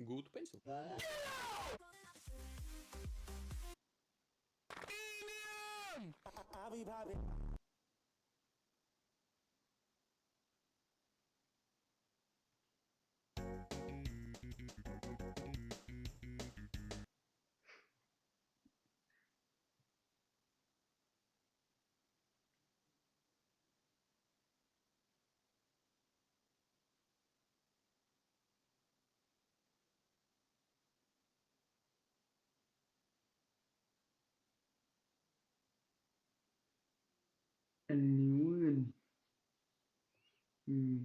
Good pencil. Anyone? Hmm.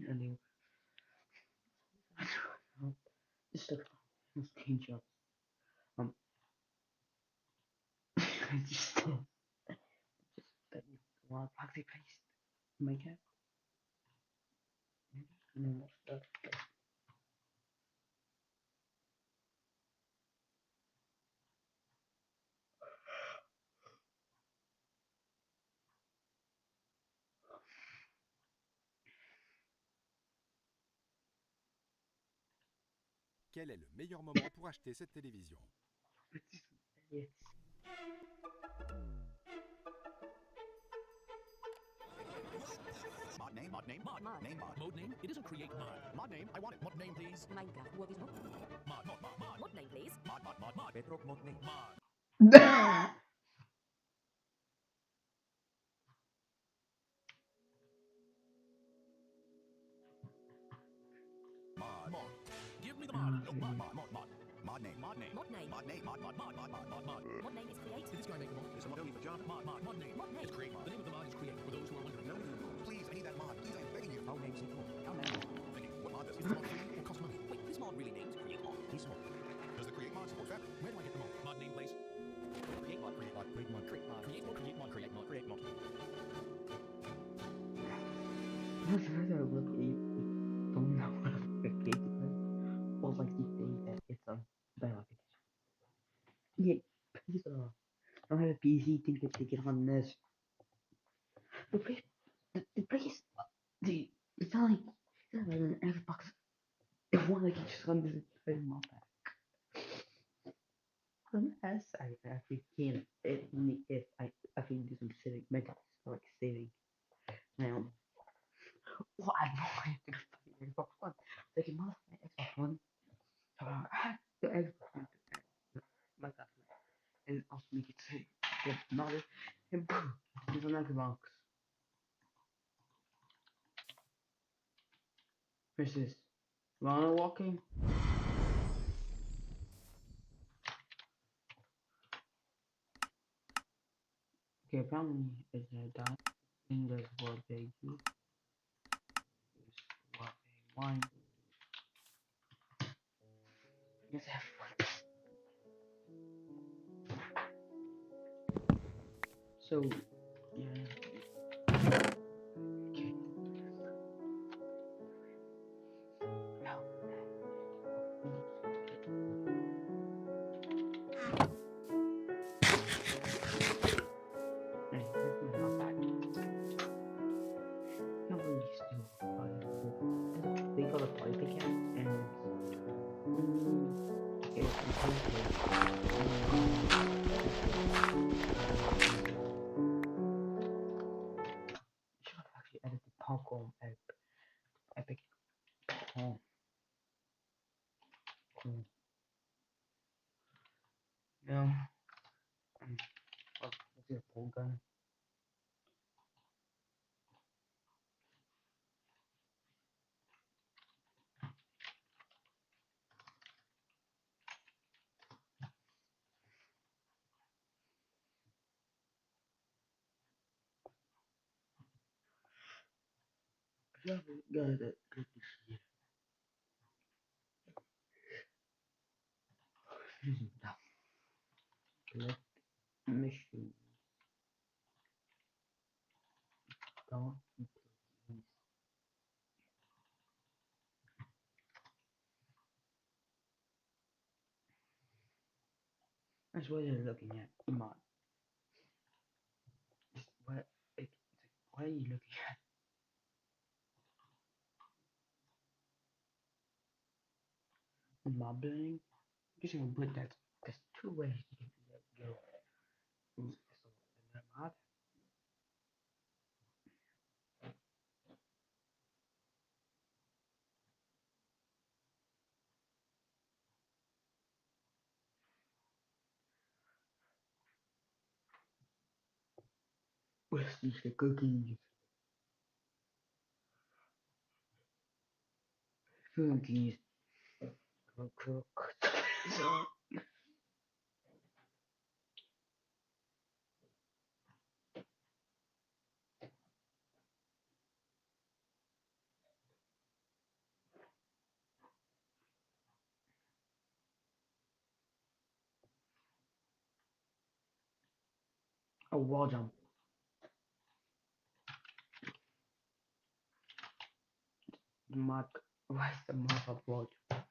Anyone? Just a screenshot. Um, I just that you want to copy paste make it and then what's that? Quel est le meilleur moment pour acheter cette télévision? Yes. Mode name? It doesn't create mod. Mod name? I want it. Mod name, please. Minecraft, what is mod? Mod. Mod name, please. Mod. Bedrock mod name. Mod. Mod. Give me the mod. No, mod. Mod name. Mod name. Mod name. Mod. Mod name is create. Did this guy make a mod? Is a mod only for Java? Mod name. Mod name. It's create mod. The name of the mod is create. For those who are wondering. No. Please, I need that mod. Please, I'm begging you. Our name's Equal. Thank you. What mod does? Is the mod free or cost money? Wait, this mod really names create mod. This one. Does the create mod support Fabric? Where do I get the mod? Mod name, please. Create mod. Create mod. Create mod. Create mod. Create mod. Create mod. Create mod. Create mod. That's how I look at you. Don't know what I'm creating. Or like you think that it's better application. Yeah, please don't have a PC think that they can run this. The place it's not like an Xbox. If one like you just run this in my back. Unless I actually can if I can do some civic mechanisms like saving now. Well, I know I have to fight Xbox One. They can modify Xbox One. Hack the Xbox One like that. And also make it safe. Get modded and boom. It's an Xbox. Versus Lana walking. Okay, apparently it's a dot. And there's what they do. There's what they want. Yes, I have fun. So, yeah. Okay. Well, hey, this is not bad. Can't really still they got a pipe again, and it's should have actually added the popcorn epic. Oh, cool. Yeah. Let's do a full gun. Good to see you. Collect machine. Don't please. That's what you're looking at. Come on. What? What are you looking at? Mumbling? Just gonna put that. There's two ways you can do that. Go. So, mod. Where's the cookies? Cookies. Cook. A wall jump. Mark. Why is the mark of wall jump?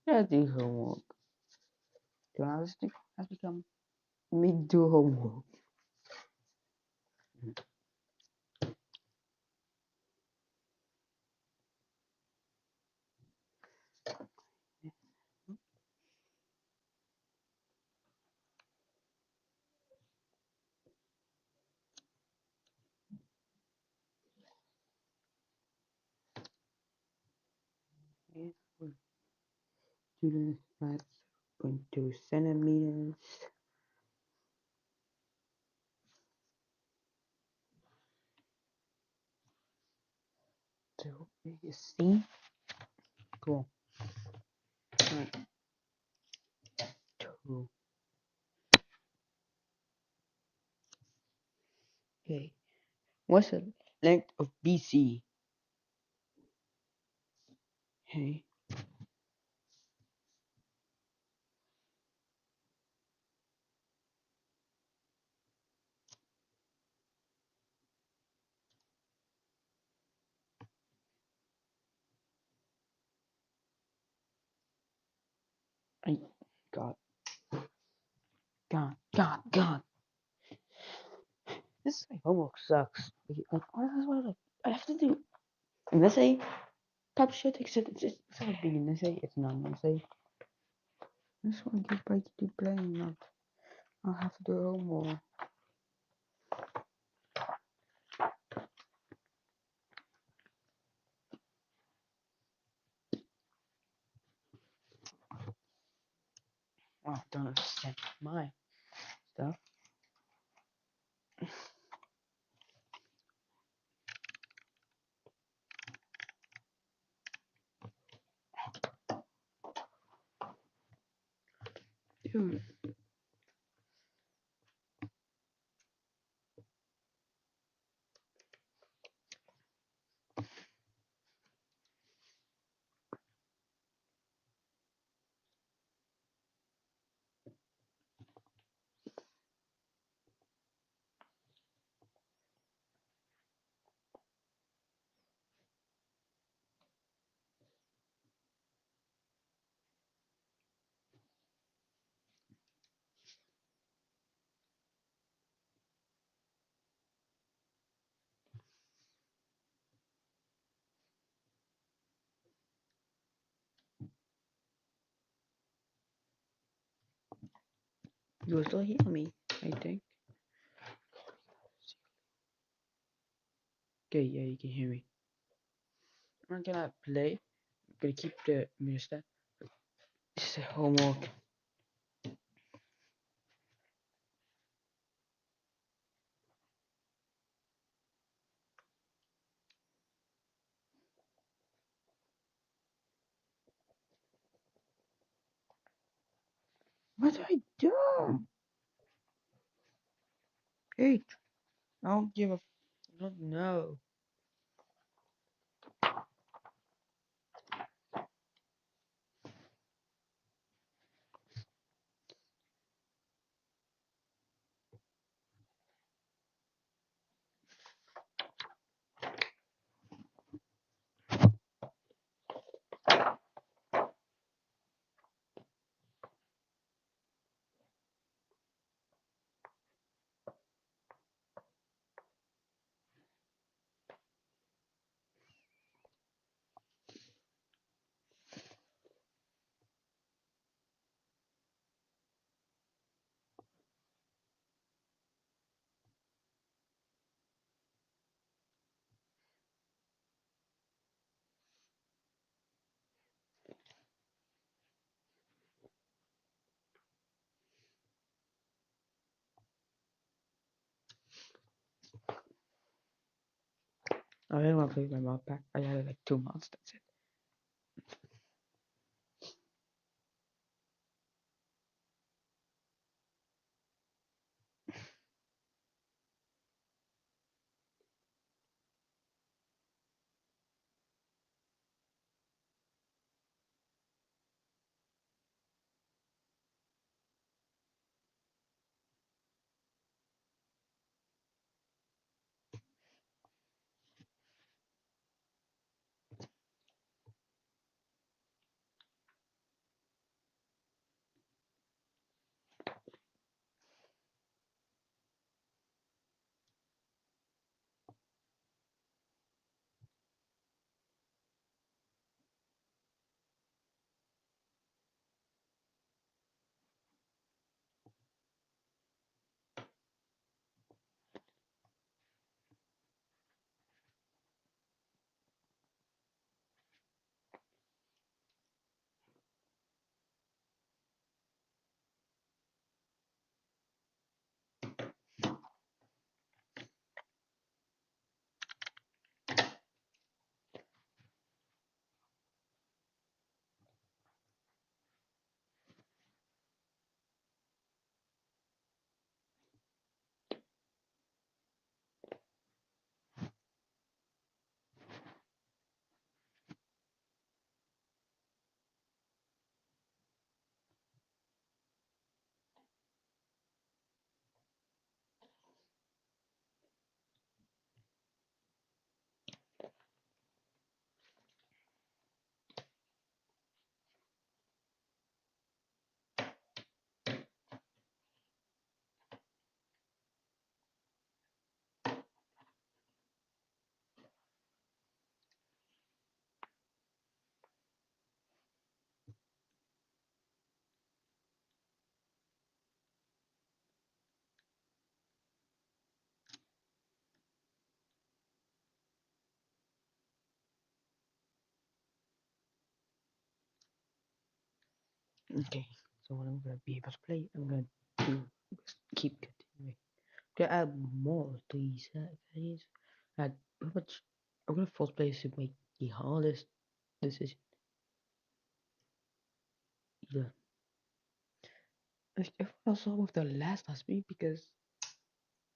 Let's do homework. Journalistic has become me do homework. Students at 0.2 centimeters. So you see, cool. Right. Two. Okay. What's the length of BC? Hey, I God, God. This homework sucks. Like, what I have to do an essay. Type shit. It's not being an essay. It's not an essay. I just want to get back to playing. Not. I'll have to do homework. Oh, I don't understand my stuff. Dude. You will still hear me, I think. Okay, yeah, you can hear me. I'm not gonna play. I'm gonna keep the minister. This is homework. What do I do? Hey, I don't give a. I don't know. I didn't want to play with my mouth back. I had like 2 months. That's it. Okay, so what I'm gonna be able to play, I'm gonna do keep continuing. Gonna add more to these videos. Add how much? I'm gonna force players to make the hardest decision. Either if also with the last me because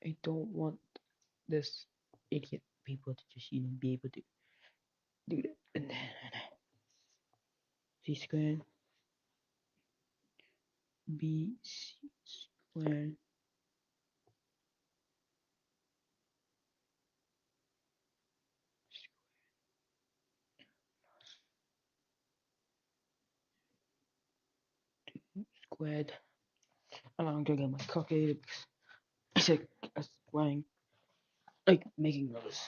I don't want this idiot people to just be able to do that. And then C squared BC squared squared. And I'm gonna get my calculator because it's like a squaring, like making numbers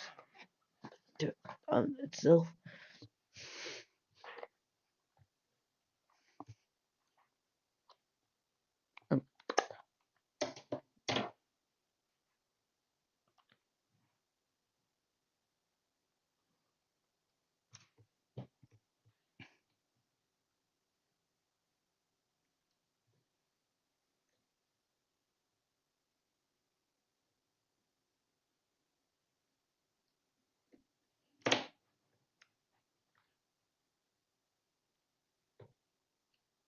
to on itself. Um,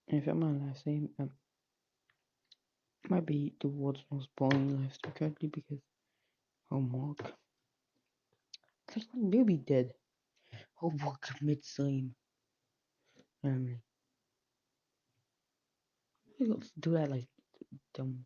if I'm my last name, might be the world's most boring life stream currently because homework. Cause maybe dead. Homework mid same. Let's do that like dumb.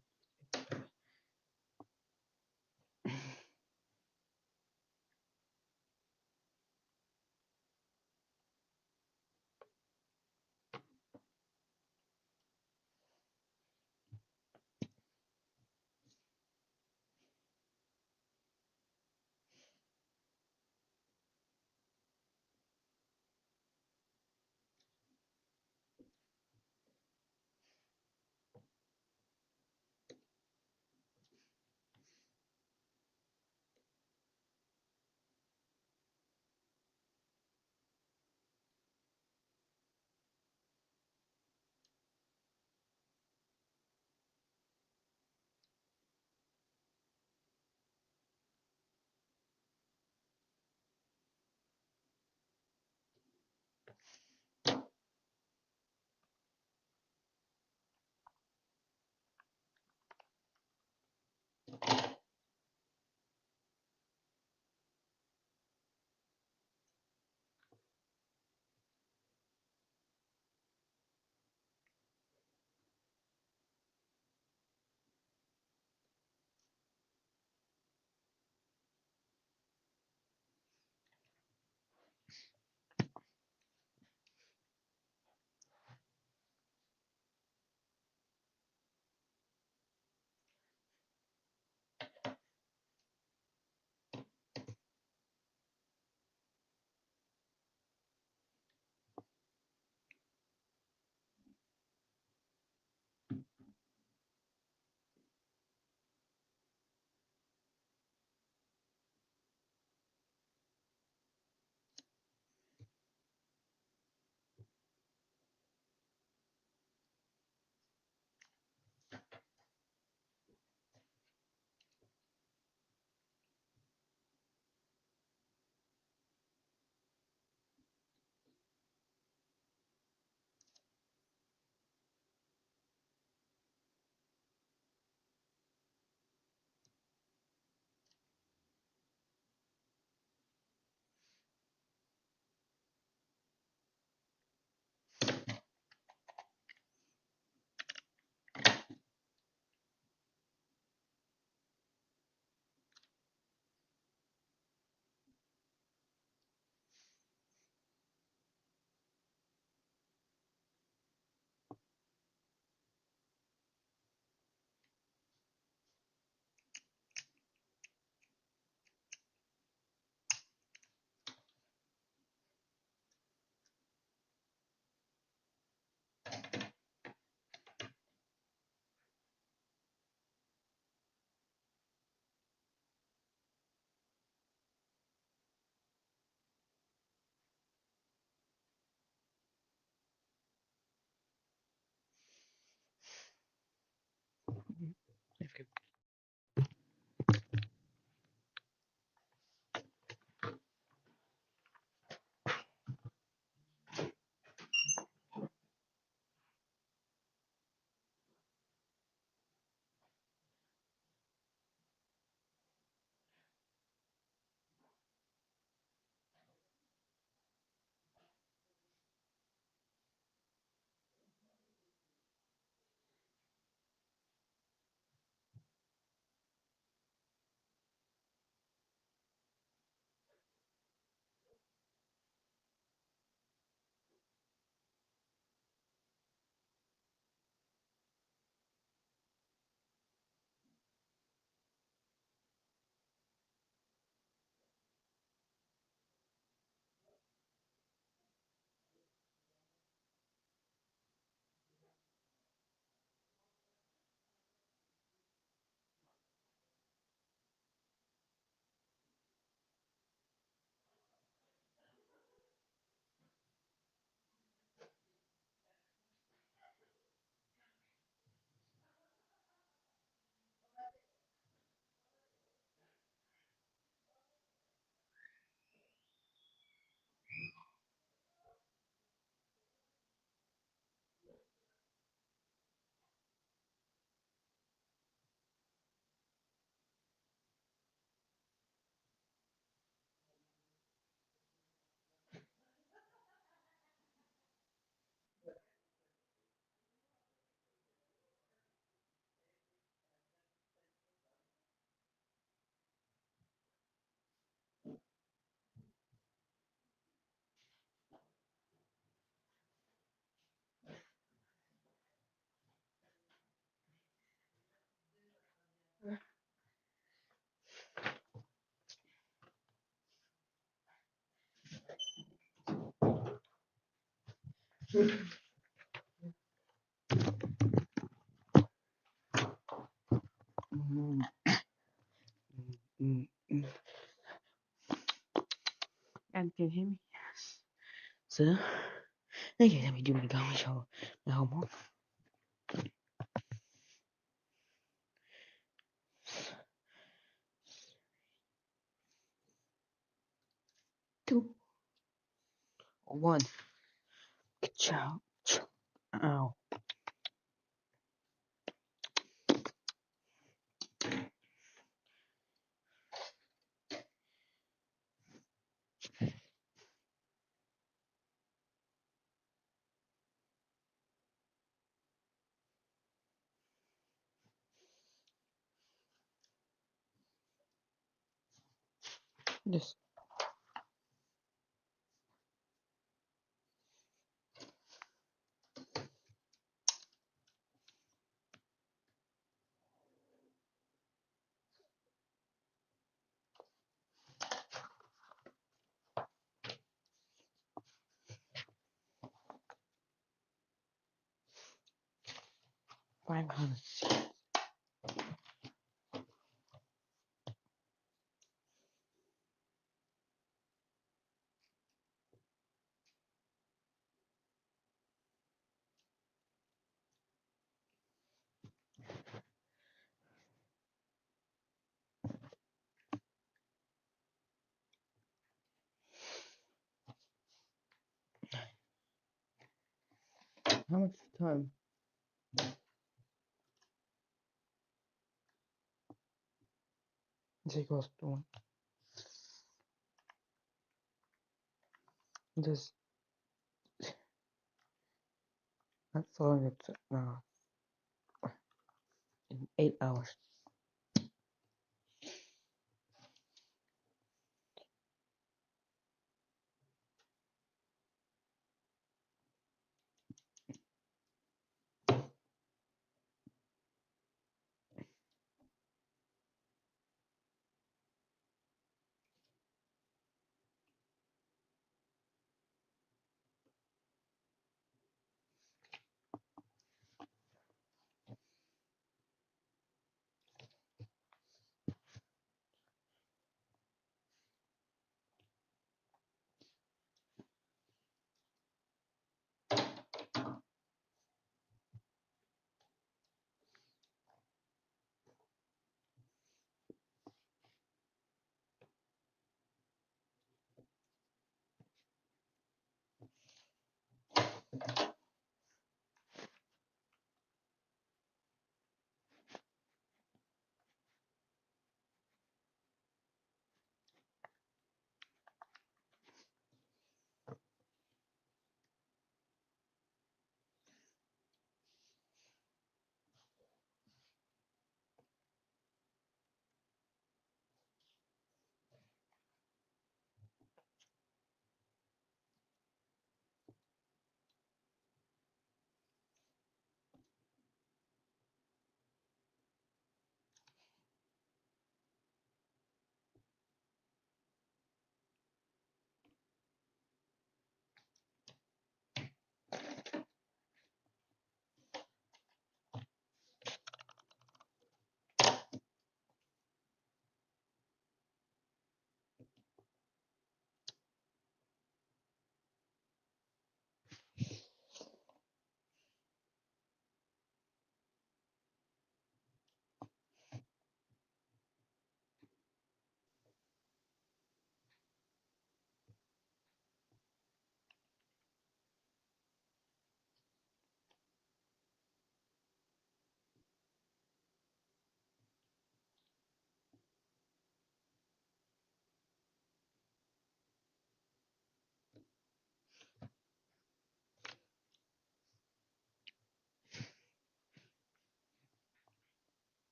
And can you hear me? So, okay, let me do my garden show. My homework. Two. One. Ciao. Ow. This. $500. How much time? It's equals to 1. This. Not following it now. In 8 hours.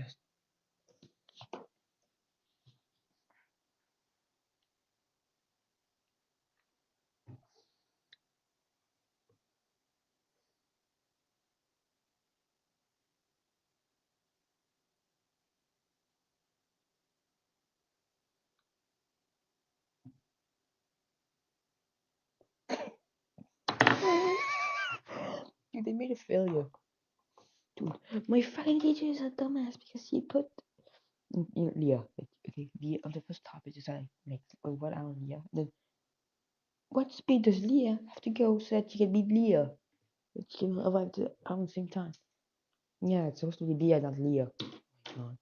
Just dude, they made a failure. Dude, my fucking teacher is a dumbass because he put Leah. Like, okay, Leah on the first topic is like 1 hour Leah. Then what speed does Leah have to go so that she can beat Leah? That she can arrive around the same time. Yeah, it's supposed to be Leah, not Leah. Oh my god.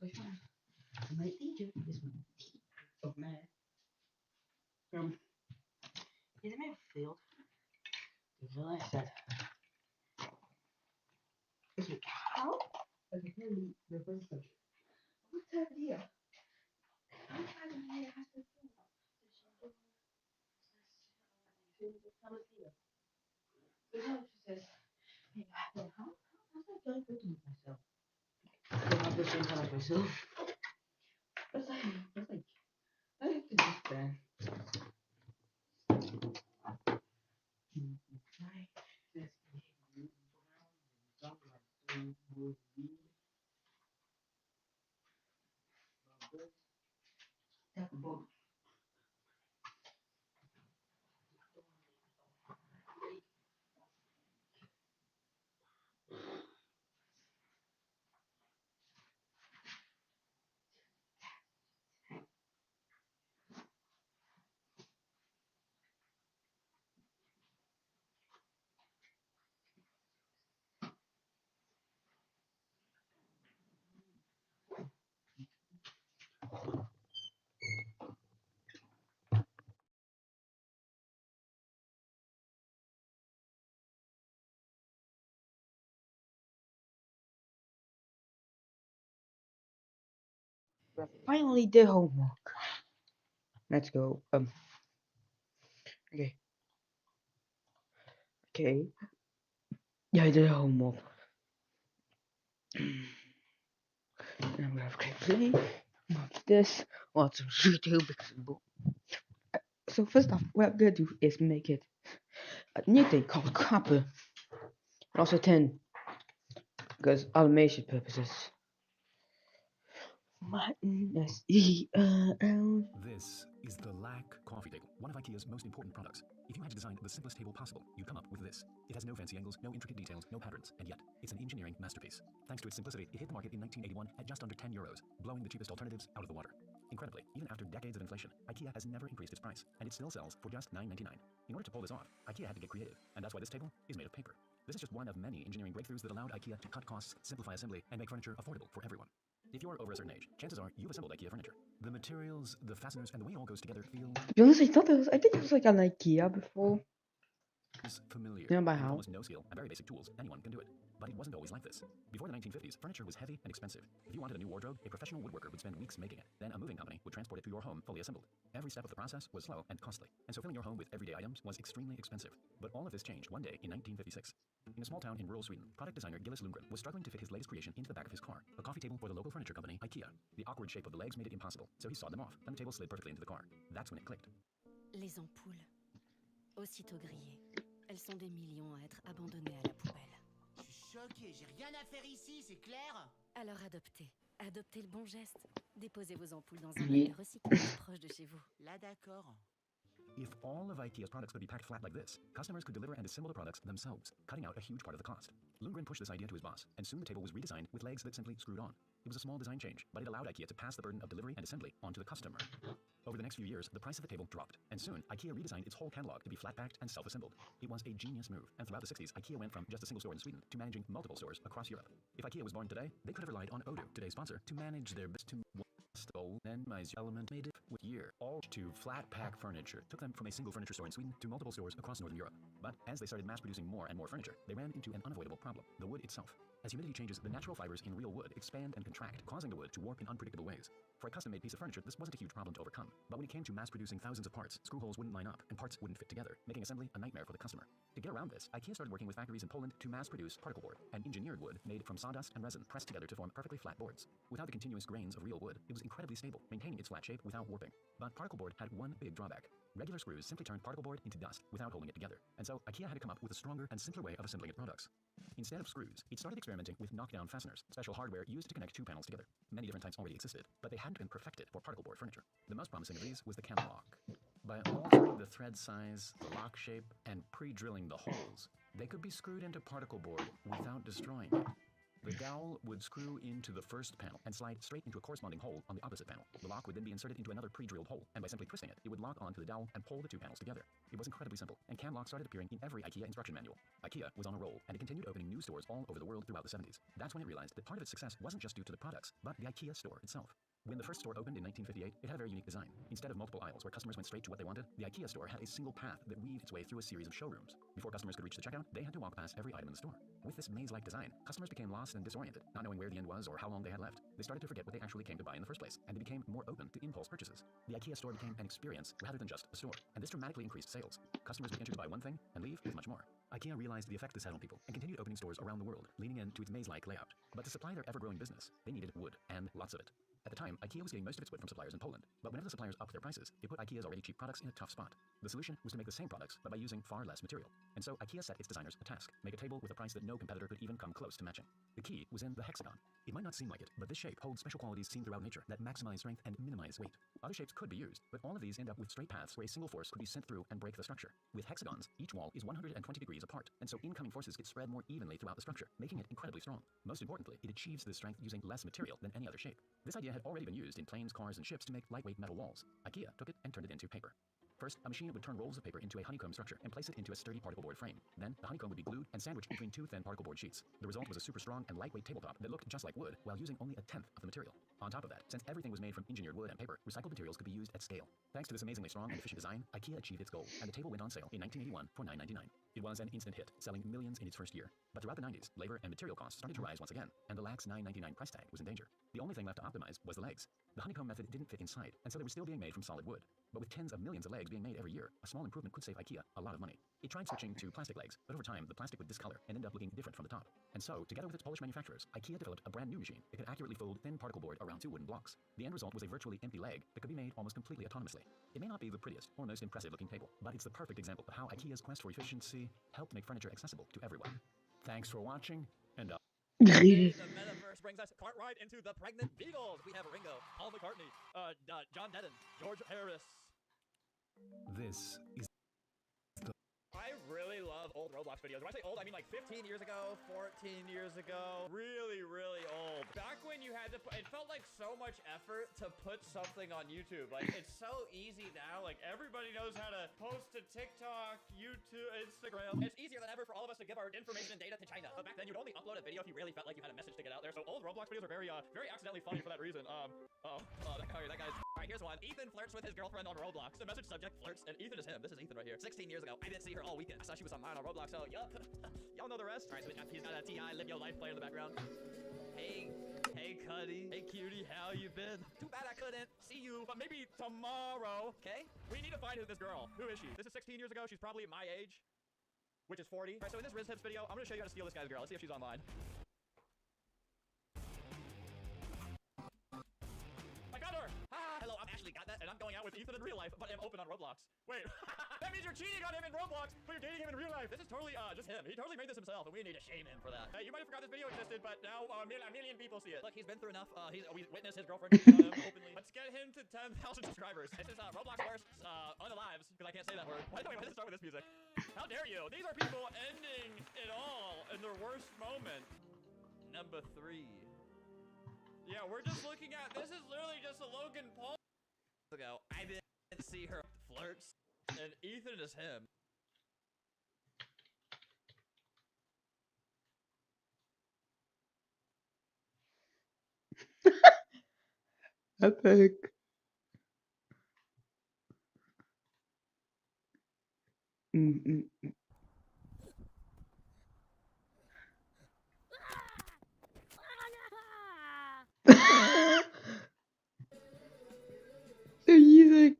So I found my teacher is my teacher of math. He's a man field. So I said, okay, how? Okay, tell me the first question. What time of year? How time of year has to do? The time of year. So now she says, hey, how do I go to myself? I have the same time as myself. It's like, I have to just finally did homework. Let's go. Okay. Okay. Yeah, I did homework. And we have to play. Watch this. Watch some YouTube. So first off, what I'm gonna do is make it a new thing called copper. Also 10. Because automation purposes. S-E-R-L. This is the LAC coffee table, one of IKEA's most important products. If you had to design the simplest table possible, you'd come up with this. It has no fancy angles, no intricate details, no patterns, and yet it's an engineering masterpiece. Thanks to its simplicity, it hit the market in 1981 at just under €10, blowing the cheapest alternatives out of the water. Incredibly, even after decades of inflation, IKEA has never increased its price, and it still sells for just $9.99. In order to pull this off, IKEA had to get creative, and that's why this table is made of paper. This is just one of many engineering breakthroughs that allowed IKEA to cut costs, simplify assembly, and make furniture affordable for everyone. If you're over a certain age, chances are you've assembled IKEA furniture. The materials, the fasteners, and the way it all goes together feel... To be honest, I think it was like an IKEA before. is familiar. Yeah, by And with how? almost no skill and very basic tools, anyone can do it. But it wasn't always like this. Before the 1950s, furniture was heavy and expensive. If you wanted a new wardrobe, a professional woodworker would spend weeks making it. Then a moving company would transport it to your home fully assembled. Every step of the process was slow and costly, and so filling your home with everyday items was extremely expensive. But all of this changed one day in 1956. In a small town in rural Sweden, product designer Gillis Lundgren was struggling to fit his latest creation into the back of his car, a coffee table for the local furniture company IKEA. The awkward shape of the legs made it impossible, so he sawed them off, and the table slid perfectly into the car. That's when it clicked. Les ampoules. Aussitôt grillées, elles sont des millions à être abandonnées à la poubelle. Je suis choqué, j'ai rien à faire ici, c'est clair? Alors adoptez. Adoptez le bon geste. Déposez vos ampoules dans un Oui. bac de recyclage proche de chez vous. Là d'accord. If all of IKEA's products could be packed flat like this, customers could deliver and assemble the products themselves, cutting out a huge part of the cost. Lundgren pushed this idea to his boss, and soon the table was redesigned with legs that simply screwed on. It was a small design change, but it allowed IKEA to pass the burden of delivery and assembly onto the customer. Over the next few years, the price of the table dropped, and soon IKEA redesigned its whole catalog to be flat-packed and self-assembled. It was a genius move, and throughout the 60s, IKEA went from just a single store in Sweden to managing multiple stores across Europe. If IKEA was born today, they could have relied on Odoo, today's sponsor, to manage their best to and my element made it with year all to flat pack furniture. Took them from a single furniture store in Sweden to multiple stores across Northern Europe. But as they started mass producing more and more furniture, they ran into an unavoidable problem: the wood itself. As humidity changes, the natural fibers in real wood expand and contract, causing the wood to warp in unpredictable ways. For a custom-made piece of furniture, this wasn't a huge problem to overcome. But when it came to mass-producing thousands of parts, screw holes wouldn't line up, and parts wouldn't fit together, making assembly a nightmare for the customer. To get around this, IKEA started working with factories in Poland to mass-produce particle board, an engineered wood made from sawdust and resin pressed together to form perfectly flat boards. Without the continuous grains of real wood, it was incredibly stable, maintaining its flat shape without warping. But particle board had one big drawback. Regular screws simply turned particle board into dust without holding it together, and so IKEA had to come up with a stronger and simpler way of assembling its products. Instead of screws, it started experimenting with knockdown fasteners, special hardware used to connect two panels together. Many different types already existed, but they hadn't been perfected for particle board furniture. The most promising of these was the Cam Lock. By altering the thread size, the lock shape, and pre-drilling the holes, they could be screwed into particle board without destroying it. The dowel would screw into the first panel and slide straight into a corresponding hole on the opposite panel. The lock would then be inserted into another pre-drilled hole, and by simply twisting it, it would lock onto the dowel and pull the two panels together. It was incredibly simple, and cam locks started appearing in every IKEA instruction manual. IKEA was on a roll, and it continued opening new stores all over the world throughout the 70s. That's when it realized that part of its success wasn't just due to the products, but the IKEA store itself. When the first store opened in 1958, it had a very unique design. Instead of multiple aisles where customers went straight to what they wanted, the IKEA store had a single path that weaved its way through a series of showrooms. Before customers could reach the checkout, they had to walk past every item in the store. With this maze-like design, customers became lost and disoriented, not knowing where the end was or how long they had left. They started to forget what they actually came to buy in the first place, and they became more open to impulse purchases. The IKEA store became an experience rather than just a store, and this dramatically increased sales. Customers would enter to buy one thing and leave with much more. IKEA realized the effect this had on people and continued opening stores around the world, leaning into its maze-like layout. But to supply their ever-growing business, they needed wood, and lots of it. At the time, IKEA was getting most of its wood from suppliers in Poland, but whenever the suppliers upped their prices, it put IKEA's already cheap products in a tough spot. The solution was to make the same products, but by using far less material. And so IKEA set its designers a task: make a table with a price that no competitor could even come close to matching. The key was in the hexagon. It might not seem like it, but this shape holds special qualities seen throughout nature that maximize strength and minimize weight. Other shapes could be used, but all of these end up with straight paths where a single force could be sent through and break the structure. With hexagons, each wall is 120 degrees apart, and so incoming forces get spread more evenly throughout the structure, making it incredibly strong. Most importantly, it achieves this strength using less material than any other shape. This idea had already been used in planes, cars, and ships to make lightweight metal walls. IKEA took it and turned it into paper. First, a machine would turn rolls of paper into a honeycomb structure and place it into a sturdy particle board frame. Then, the honeycomb would be glued and sandwiched between two thin particle board sheets. The result was a super strong and lightweight tabletop that looked just like wood while using only a tenth of the material. On top of that, since everything was made from engineered wood and paper, recycled materials could be used at scale. Thanks to this amazingly strong and efficient design, IKEA achieved its goal, and the table went on sale in 1981 for $9.99. It was an instant hit, selling millions in its first year. But throughout the 90s, labor and material costs started to rise once again, and the lax $9.99 price tag was in danger. The only thing left to optimize was the legs. The honeycomb method didn't fit inside, and so they were still being made from solid wood. But with tens of millions of legs being made every year, a small improvement could save IKEA a lot of money. It tried switching to plastic legs, but over time, the plastic would discolor and end up looking different from the top. And so, together with its Polish manufacturers, IKEA developed a brand new machine that could accurately fold thin particle board around two wooden blocks. The end result was a virtually empty leg that could be made almost completely autonomously. It may not be the prettiest or most impressive looking table, but it's the perfect example of how IKEA's quest for efficiency helped make furniture accessible to everyone. Thanks for watching, and The metaverse brings us cart ride into the pregnant Beatles. We have Ringo, Paul McCartney, John Lennon, George Harris. this is I really love old Roblox videos. When I say old, I mean like 15 years ago, 14 years ago. Really, really old. Back when you had to put, it felt like so much effort to put something on YouTube. Like, it's so easy now. Like, everybody knows how to post to TikTok, YouTube, Instagram. It's easier than ever for all of us to give our information and data to China. But back then, you'd only upload a video if you really felt like you had a message to get out there. So old Roblox videos are very, very accidentally funny for that reason. That guy's... Alright, here's one. Ethan flirts with his girlfriend on Roblox. The message subject flirts, and Ethan is him. This is Ethan right here. 16 years ago. I didn't see her all weekend. I saw she was online on Roblox, so yup. Y'all know the rest. Alright, so he's got a T.I. Live Your Life player in the background. Hey Cuddy. Hey cutie, how you been? Too bad I couldn't see you, but maybe tomorrow, okay? We need to find this girl. Who is she? This is 16 years ago. She's probably my age, which is 40. Alright, so in this Riz Tips video, I'm gonna show you how to steal this guy's girl. Let's see if she's online. Hello, I'm Ashley, got that? And I'm going out with Ethan in real life, but I'm open on Roblox. Wait, that means you're cheating on him in Roblox, but you're dating him in real life. This is totally, just him. He totally made this himself, and we need to shame him for that. Hey, you might have forgot this video existed, but now a million people see it. Look, he's been through enough. We witnessed his girlfriend cheating on him openly. Let's get him to 10,000 subscribers. This is, Roblox worst, unalives, because I can't say that word. Why does it start with this music? How dare you? These are people ending it all in their worst moment. Number 3. Yeah, we're just looking at, this is literally just a Logan Paul ago. I didn't see her flirts, and Ethan is him. Epic. The music.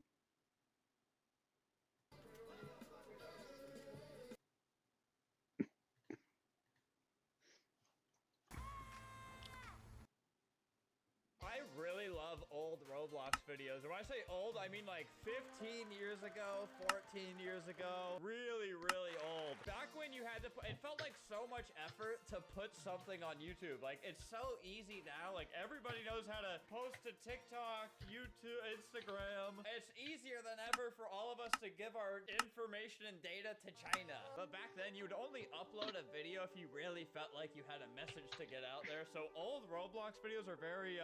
I really love old Roblox videos. When I say old, I mean like 15 years ago, 14 years ago. Really, really old. Back when you had to put, it felt like so much effort to put something on YouTube. Like, it's so easy now. Like, everybody knows how to post to TikTok, YouTube, Instagram. It's easier than ever for all of us to give our information and data to China. But back then, you would only upload a video if you really felt like you had a message to get out there. So old Roblox videos are very,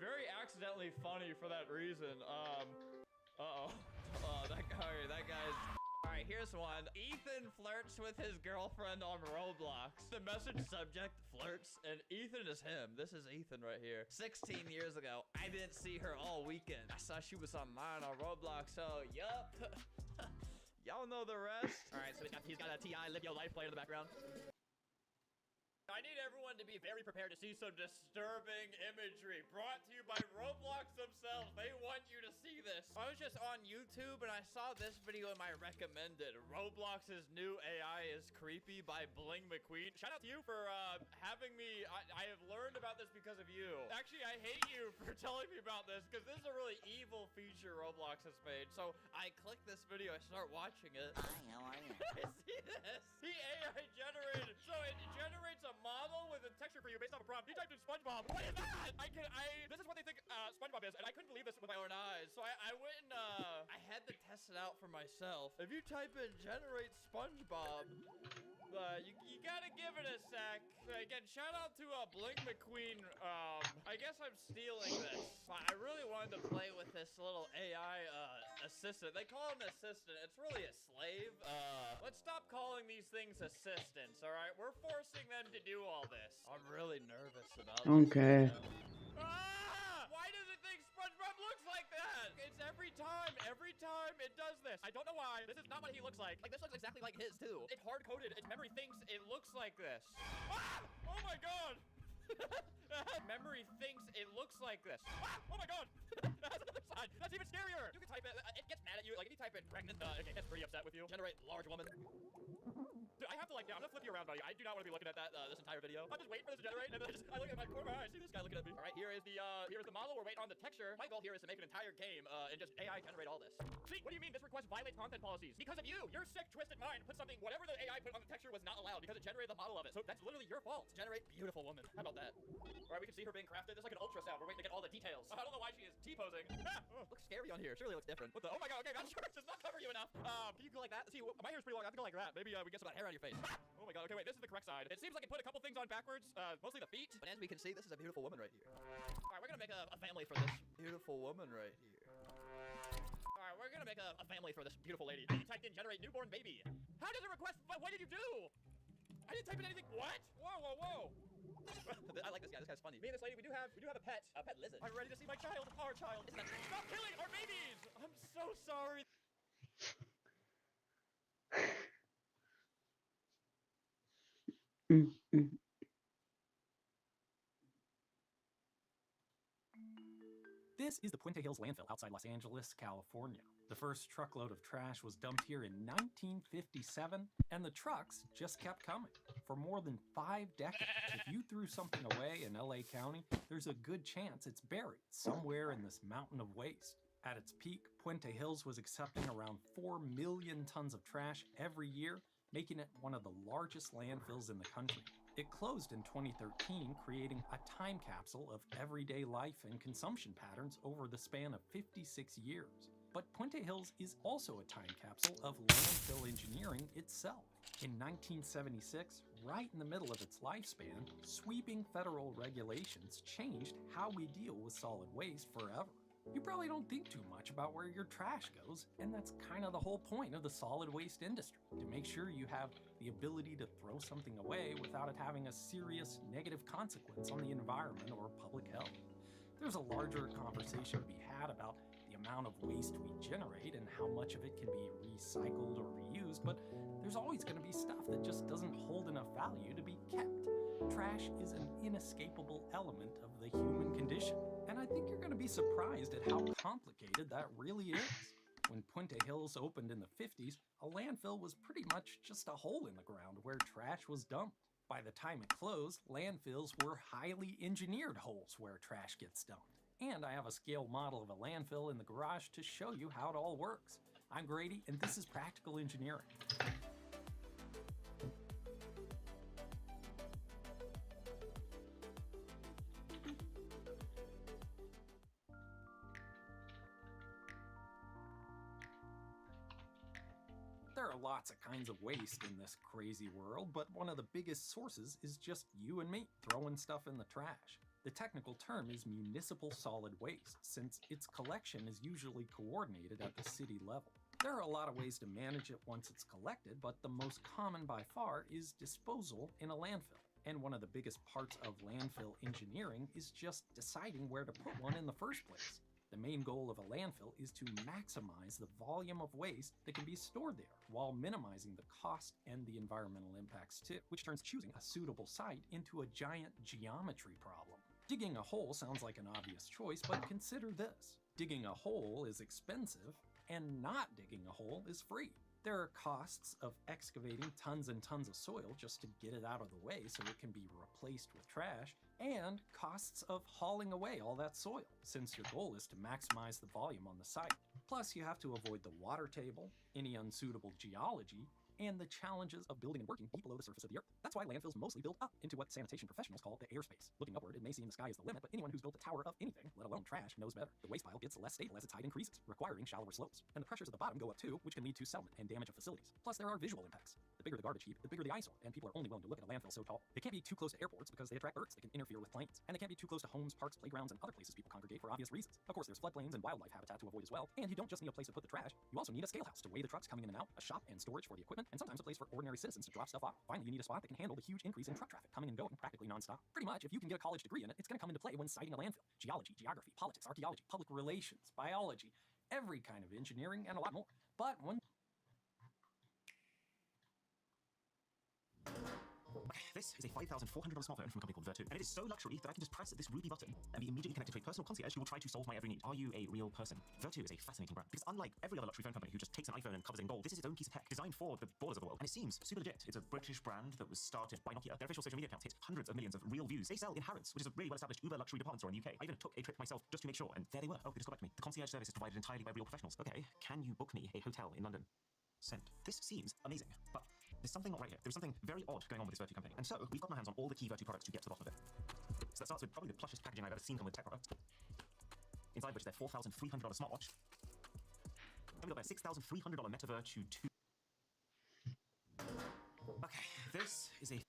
very accidentally funny for that reason. Uh-oh. Oh, that guy's... Alright, here's one. Ethan flirts with his girlfriend on Roblox. The message subject, flirts, and Ethan is him. This is Ethan right here. 16 years ago, I didn't see her all weekend. I saw she was online on Roblox, so yup. Y'all know the rest. Alright, so he's got a T.I. Live Your Life playing in the background. I need everyone to be very prepared to see some disturbing imagery brought to you by Roblox themselves. They want you to see this. I was just on YouTube and I saw this video in my recommended. Roblox's new AI is creepy by Bling McQueen. Shout out to you for having me. I have learned about this because of you. Actually, I hate you for telling me about this because this is a really evil feature Roblox has made. So I click this video, I start watching it. Hi, how are you? See this? The AI generated. So it generates a model with a texture for you based off a prompt. He typed in SpongeBob. What is that? This is what they think SpongeBob is, and I couldn't believe this with my own eyes. So I went and I had to test it out for myself. If you type in generate SpongeBob, you gotta give it a sec. Again, shout out to Bling McQueen. I guess I'm stealing this. I really wanted to play with this little AI assistant. They call him an assistant. It's really a slave. Let's stop calling these things assistants, all right? We're forcing them to do all this. I'm really nervous about this. Okay. Ah! Why does it think SpongeBob looks like that? It's every time it does this. I don't know why. This is not what he looks like. Like, this looks exactly like his, too. It's hard-coded. Its memory thinks it looks like this. Ah! Oh, my God. Memory thinks it looks like this. Ah! Oh, my God. That's another side. That's even scarier. You can type it. It gets mad at you. Like, if you type in pregnant, it gets pretty upset with you. Generate large woman. Dude, I have to, like, I'm gonna flip you around, buddy. I do not want to be looking at that this entire video. I'm just waiting for this to generate, and then I look at my corner of my eye. See this guy looking at me. All right, here's the model. We're waiting on the texture. My goal here is to make an entire game and just AI generate all this. See, what do you mean this request violates content policies? Because of you. Your sick, twisted mind put something, whatever the AI put on the texture was not allowed because it generated the model of it. So that's literally your fault. Generate beautiful woman. How about that? All right, we can see her being crafted. There's like an ultrasound. We're waiting to get all the details. I don't know why she is T-posing. Looks scary on here. Surely looks different. What the? Oh my God. Okay, that shirt does not cover you enough. Can you go like that? See, my hair's pretty long. I have to go like that. Maybe we get some of that hair on your face. Oh my God. Okay, wait. This is the correct side. It seems like it put a couple things on backwards. Mostly the feet. But as we can see, this is a beautiful woman right here. All right, we're gonna make a family for this beautiful woman right here. All right, we're gonna make a family for this beautiful lady. You typed in generate newborn baby. How does it request? What did you do? I didn't type in anything. What? Whoa. I like this guy. This guy's funny. Me and this lady, we do have a pet lizard. I'm ready to see my child, our child. Stop killing our babies! I'm so sorry. This is the Puente Hills landfill outside Los Angeles, California. The first truckload of trash was dumped here in 1957, and the trucks just kept coming. For more than 5 decades, if you threw something away in LA County, there's a good chance it's buried somewhere in this mountain of waste. At its peak, Puente Hills was accepting around 4 million tons of trash every year, making it one of the largest landfills in the country. It closed in 2013, creating a time capsule of everyday life and consumption patterns over the span of 56 years. But Puente Hills is also a time capsule of landfill engineering itself. In 1976, right in the middle of its lifespan, sweeping federal regulations changed how we deal with solid waste forever. You probably don't think too much about where your trash goes, and that's kind of the whole point of the solid waste industry, to make sure you have the ability to throw something away without it having a serious negative consequence on the environment or public health. There's a larger conversation to be had about the amount of waste we generate and how much of it can be recycled or reused, but there's always going to be stuff that just doesn't hold enough value to be kept. Trash is an inescapable element of the human condition, and I think you're going to be surprised at how complicated that really is. When Puente Hills opened in the 50s, a landfill was pretty much just a hole in the ground where trash was dumped. By the time it closed, landfills were highly engineered holes where trash gets dumped. And I have a scale model of a landfill in the garage to show you how it all works. I'm Grady, and this is Practical Engineering. There are lots of kinds of waste in this crazy world, but one of the biggest sources is just you and me throwing stuff in the trash. The technical term is municipal solid waste, since its collection is usually coordinated at the city level. There are a lot of ways to manage it once it's collected, but the most common by far is disposal in a landfill. And one of the biggest parts of landfill engineering is just deciding where to put one in the first place. The main goal of a landfill is to maximize the volume of waste that can be stored there, while minimizing the cost and the environmental impacts too, which turns choosing a suitable site into a giant geometry problem. Digging a hole sounds like an obvious choice, but consider this. Digging a hole is expensive, and not digging a hole is free. There are costs of excavating tons and tons of soil just to get it out of the way so it can be replaced with trash, and costs of hauling away all that soil, since your goal is to maximize the volume on the site. Plus, you have to avoid the water table, any unsuitable geology, and the challenges of building and working deep below the surface of the earth. That's why landfills mostly build up into what sanitation professionals call the airspace. Looking upward, it may seem the sky is the limit, but anyone who's built a tower of anything, let alone trash, knows better. The waste pile gets less stable as its height increases, requiring shallower slopes. And the pressures at the bottom go up too, which can lead to settlement and damage of facilities. Plus, there are visual impacts. The bigger the garbage heap, the bigger the eyesore, and people are only willing to look at a landfill so tall. They can't be too close to airports because they attract birds that can interfere with planes. And they can't be too close to homes, parks, playgrounds, and other places people congregate for obvious reasons. Of course, there's floodplains and wildlife habitat to avoid as well. And you don't just need a place to put the trash, you also need a scale house to weigh the trucks coming in and out, a shop and storage for the equipment, and sometimes a place for ordinary citizens to drop stuff off. Finally, you need a spot that can handle the huge increase in truck traffic coming and going practically nonstop. Pretty much, if you can get a college degree in it, it's going to come into play when siting a landfill. Geology, geography, politics, archaeology, public relations, biology, every kind of engineering, and a lot more. But one This is a $5,400 smartphone from a company called Vertu, and it is so luxury that I can just press this ruby button and be immediately connected to a personal concierge who will try to solve my every need. Are you a real person? Vertu is a fascinating brand, because unlike every other luxury phone company who just takes an iPhone and covers it in gold, this is its own piece of tech designed for the ballers of the world, and it seems super legit. It's a British brand that was started by Nokia. Their official social media accounts hit hundreds of millions of real views. They sell in Harrods, which is a really well-established uber luxury department store in the UK. I even took a trip myself just to make sure, and there they were. Oh, they just got back to me. The concierge service is provided entirely by real professionals. Okay, can you book me a hotel in London? Sent. This seems amazing, but there's something not right here. There's something very odd going on with this Vertu company. And so, we've gotten our hands on all the key Vertu products to get to the bottom of it. So that starts with probably the plushest packaging I've ever seen come with tech products. Inside which is their $4,300 smartwatch. Then we got their $6,300 Meta Vertu 2. Okay, this is a...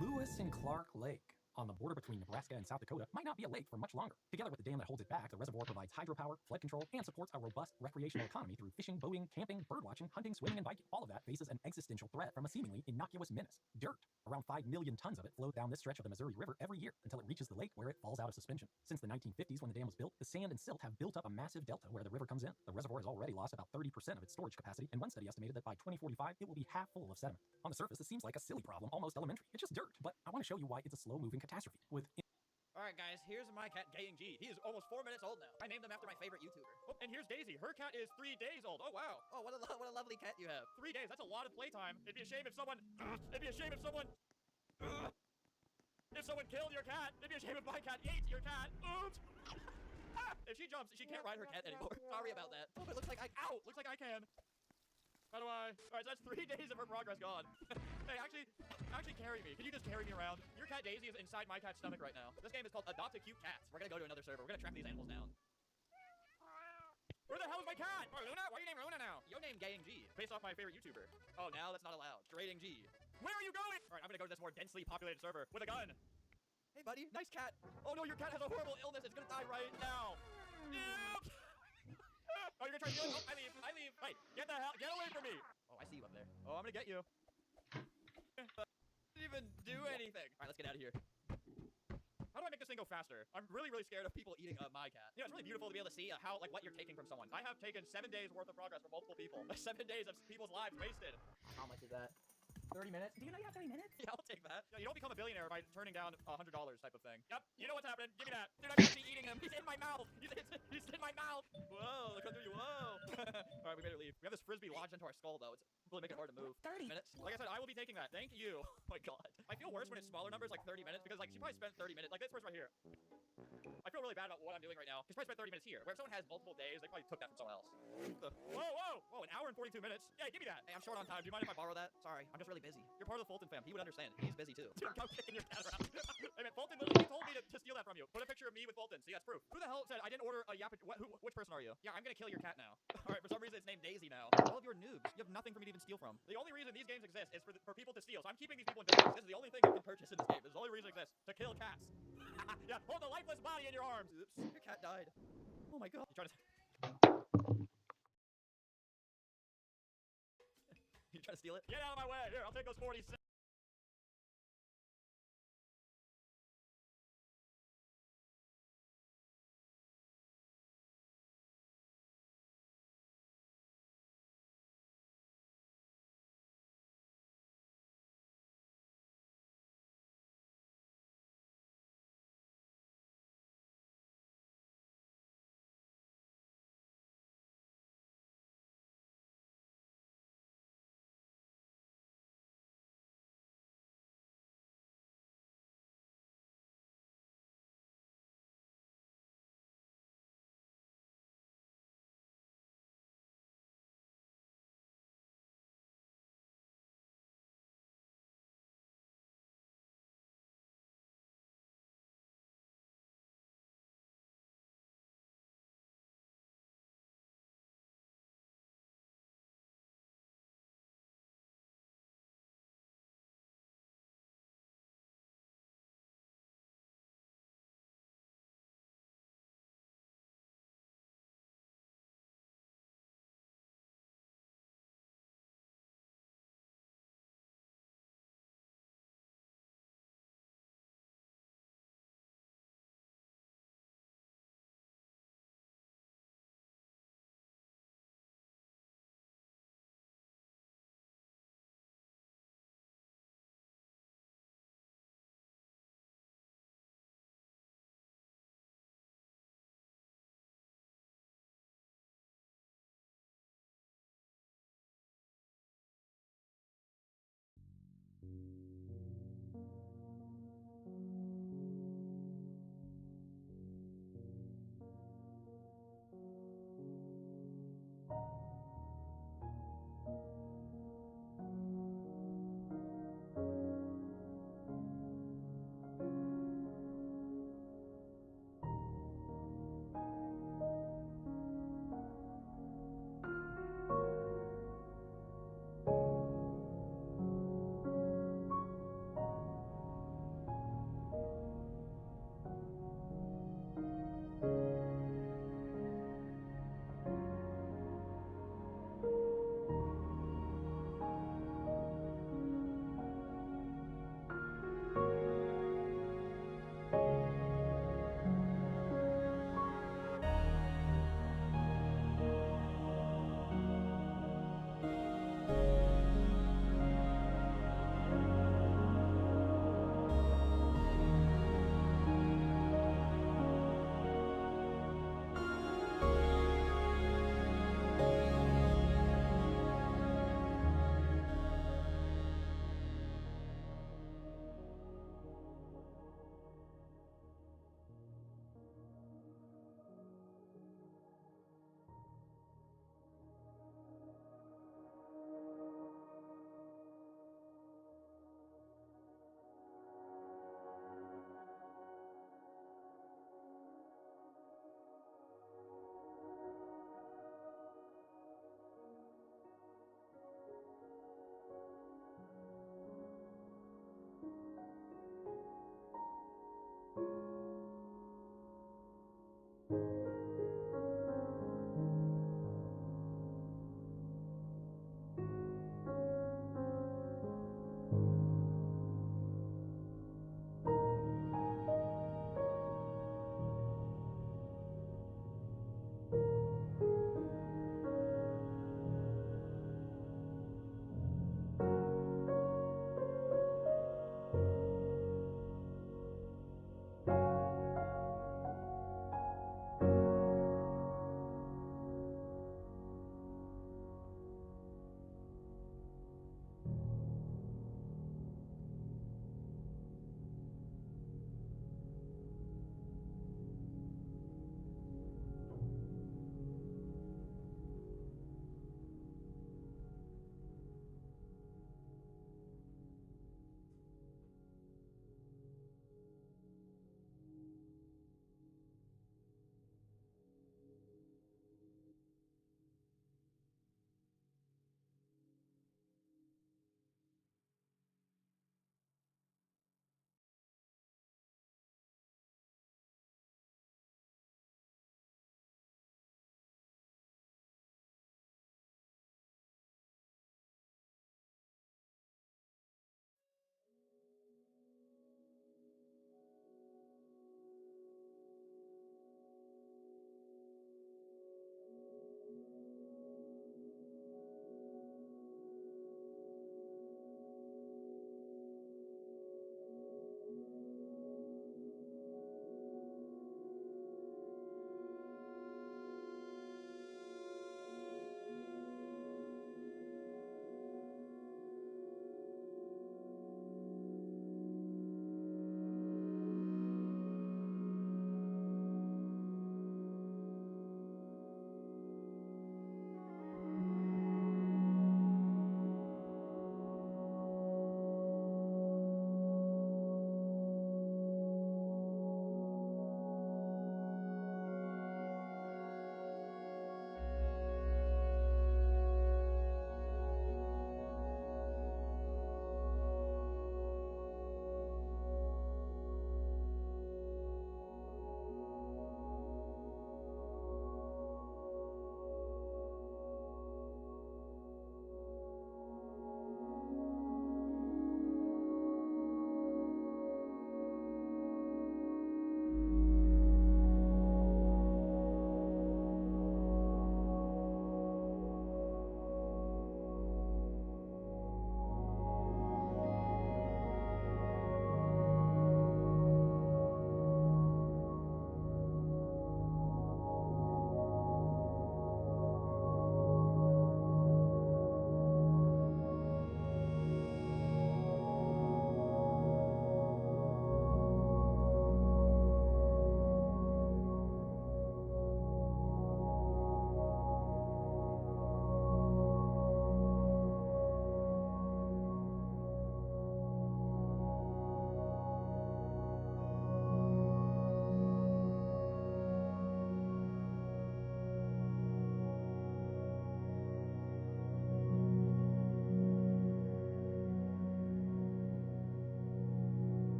Lewis and Clark Lake, on the border between Nebraska and South Dakota, might not be a lake for much longer. Together with the dam that holds it back, the reservoir provides hydropower, flood control, and supports a robust recreational economy through fishing, boating, camping, birdwatching, hunting, swimming, and biking. All of that faces an existential threat from a seemingly innocuous menace: dirt. Around 5 million tons of it flow down this stretch of the Missouri River every year until it reaches the lake, where it falls out of suspension. Since the 1950s, when the dam was built, the sand and silt have built up a massive delta where the river comes in. The reservoir has already lost about 30% of its storage capacity, and one study estimated that by 2045, it will be half full of sediment. On the surface, this seems like a silly problem, almost elementary. It's just dirt, but I want to show you why it's a slow-moving catastrophe. Alright guys, here's my cat Gaying G. He is almost 4 minutes old now. I named him after my favorite YouTuber. Oh, and here's Daisy. Her cat is 3 days old. Oh wow. Oh, what a lovely cat you have. 3 days, that's a lot of playtime. It'd be a shame if someone if someone killed your cat. It'd be a shame if my cat ate your cat. Oops. If she jumps, she can't ride her cat anymore. Sorry about that. Oh, it looks like looks like I can. How do I? Alright, so that's 3 days of her progress gone. Hey, actually carry me. Can you just carry me around? Your cat Daisy is inside my cat's stomach right now. This game is called Adopt a Cute Cats. We're gonna go to another server. We're gonna track these animals down. Where the hell is my cat? Oh, Luna? Why are you named Luna now? Your name Gaying G. Based off my favorite YouTuber. Oh, now that's not allowed. Grading G. Where are you going? Alright, I'm gonna go to this more densely populated server with a gun. Hey, buddy. Nice cat. Oh, no, your cat has a horrible illness. It's gonna die right now. Ew. Oh, you're gonna try to do it? Oh, I leave. Wait, get away from me. Oh, I see you up there. Oh, I'm gonna get you. Didn't even do anything. All right, let's get out of here. How do I make this thing go faster? I'm really scared of people eating my cat. You know, it's really beautiful to be able to see what you're taking from someone. I have taken 7 days worth of progress from multiple people. 7 days of people's lives wasted. How much is that? 30 minutes? Do you know you have 30 minutes? Yeah, I'll take that. You don't become a billionaire by turning down $100 type of thing. Yep, you know what's happening. Give me that. Dude, I'm actually eating him. He's in my mouth. He's in my mouth. Whoa, look under you. Whoa. All right, we better leave. We have this frisbee lodged into our skull, though. It's really making it hard to move. 30 minutes. Like I said, I will be taking that. Thank you. Oh my god. I feel worse when it's smaller numbers, like 30 minutes, because like she probably spent 30 minutes. Like this person right here. I feel really bad about what I'm doing right now. She's probably spent 30 minutes here. Where if someone has multiple days, they probably took that from someone else. Whoa, an hour and 42 minutes. Yeah, give me that. Hey, I'm short on time. Do you mind if I borrow that? Sorry, I'm just really busy. You're part of the Fulton fam. He would understand. He's busy too. Dude, I'm kicking your cat around. Hey man, Fulton literally told me to steal that from you. Put a picture of me with Fulton. See, that's proof. Who the hell said I didn't order a Yap? Which person are you? Yeah, I'm gonna kill your cat now. All right, for some reason it's named Daisy now. All of your noobs. You have nothing for me to even steal from. The only reason these games exist is for people to steal. So I'm keeping these people in business. This is the only thing you can purchase in this game. This is the only reason it exists. To kill cats. Yeah, hold the lifeless body in your arms. Oops, your cat died. Oh my god. You trying to... You trying to steal it? Get out of my way. Here, I'll take those 40 cents.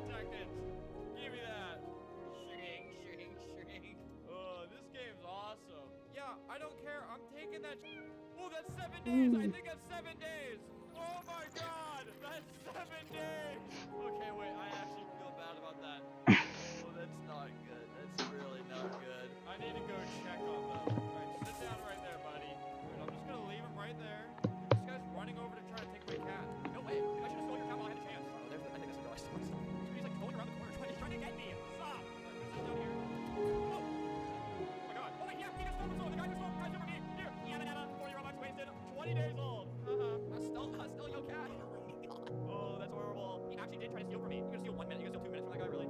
Seconds. Give me that. Shrink. Oh, this game's awesome. Yeah, I don't care. I'm taking that. Oh, that's 7 days. I think that's 7 days. Oh my god, that's 7 days. Okay, wait. I actually feel bad about that. Oh, that's not good. That's really not good. I need to go check on them. Alright, sit down right there, buddy. Alright, I'm just gonna leave him right there. This guy's running over to try to take my cat. No way. Maybe I should have stolen your cat while I had a chance. Oh, there's the, I think this is the right. He's like going around the corner. He's trying to get me. Stop. Alright, sit down here. Oh. Oh my god. Oh wait, yeah, he just stole the soul. The guy just stole the prize over me. Here. Yabba 40 Robux wasted. 20 days old. I stole your cat. Oh, that's horrible. He actually did try to steal from me. You're gonna steal 1 minute. You're gonna steal 2 minutes from that guy, really?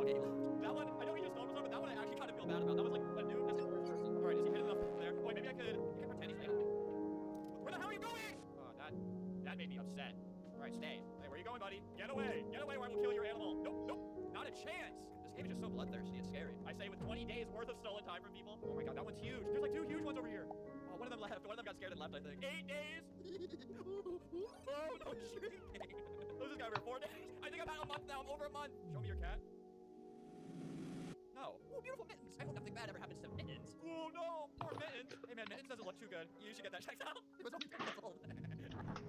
Okay, that one, I know he just stole from someone, but that one I actually kind of feel bad about. That was like a new tested first person. Alright, is he hidden enough there? Boy, maybe I could pretend he's helping. Where the hell are you going? Oh, that made me upset. Alright, stay. Hey, where are you going, buddy? Get away or I will kill your animal. Nope, not a chance. This game is just so bloodthirsty, it's scary. I say with 20 days worth of stolen time from people. Oh my god, that one's huge. There's like 2 huge ones over here. Oh, one of them left. One of them got scared and left, I think. 8 days. Oh, no shrinking. What was this guy for 4 days? I think I'm at a month now. I'm over a month. Show me your cat. No. Oh, beautiful Mittens. I hope nothing bad ever happens to Mittens. Oh, no. Poor Mittens. Hey, man, Mittens doesn't look too good. You should get that checked out. It was only 10 months old.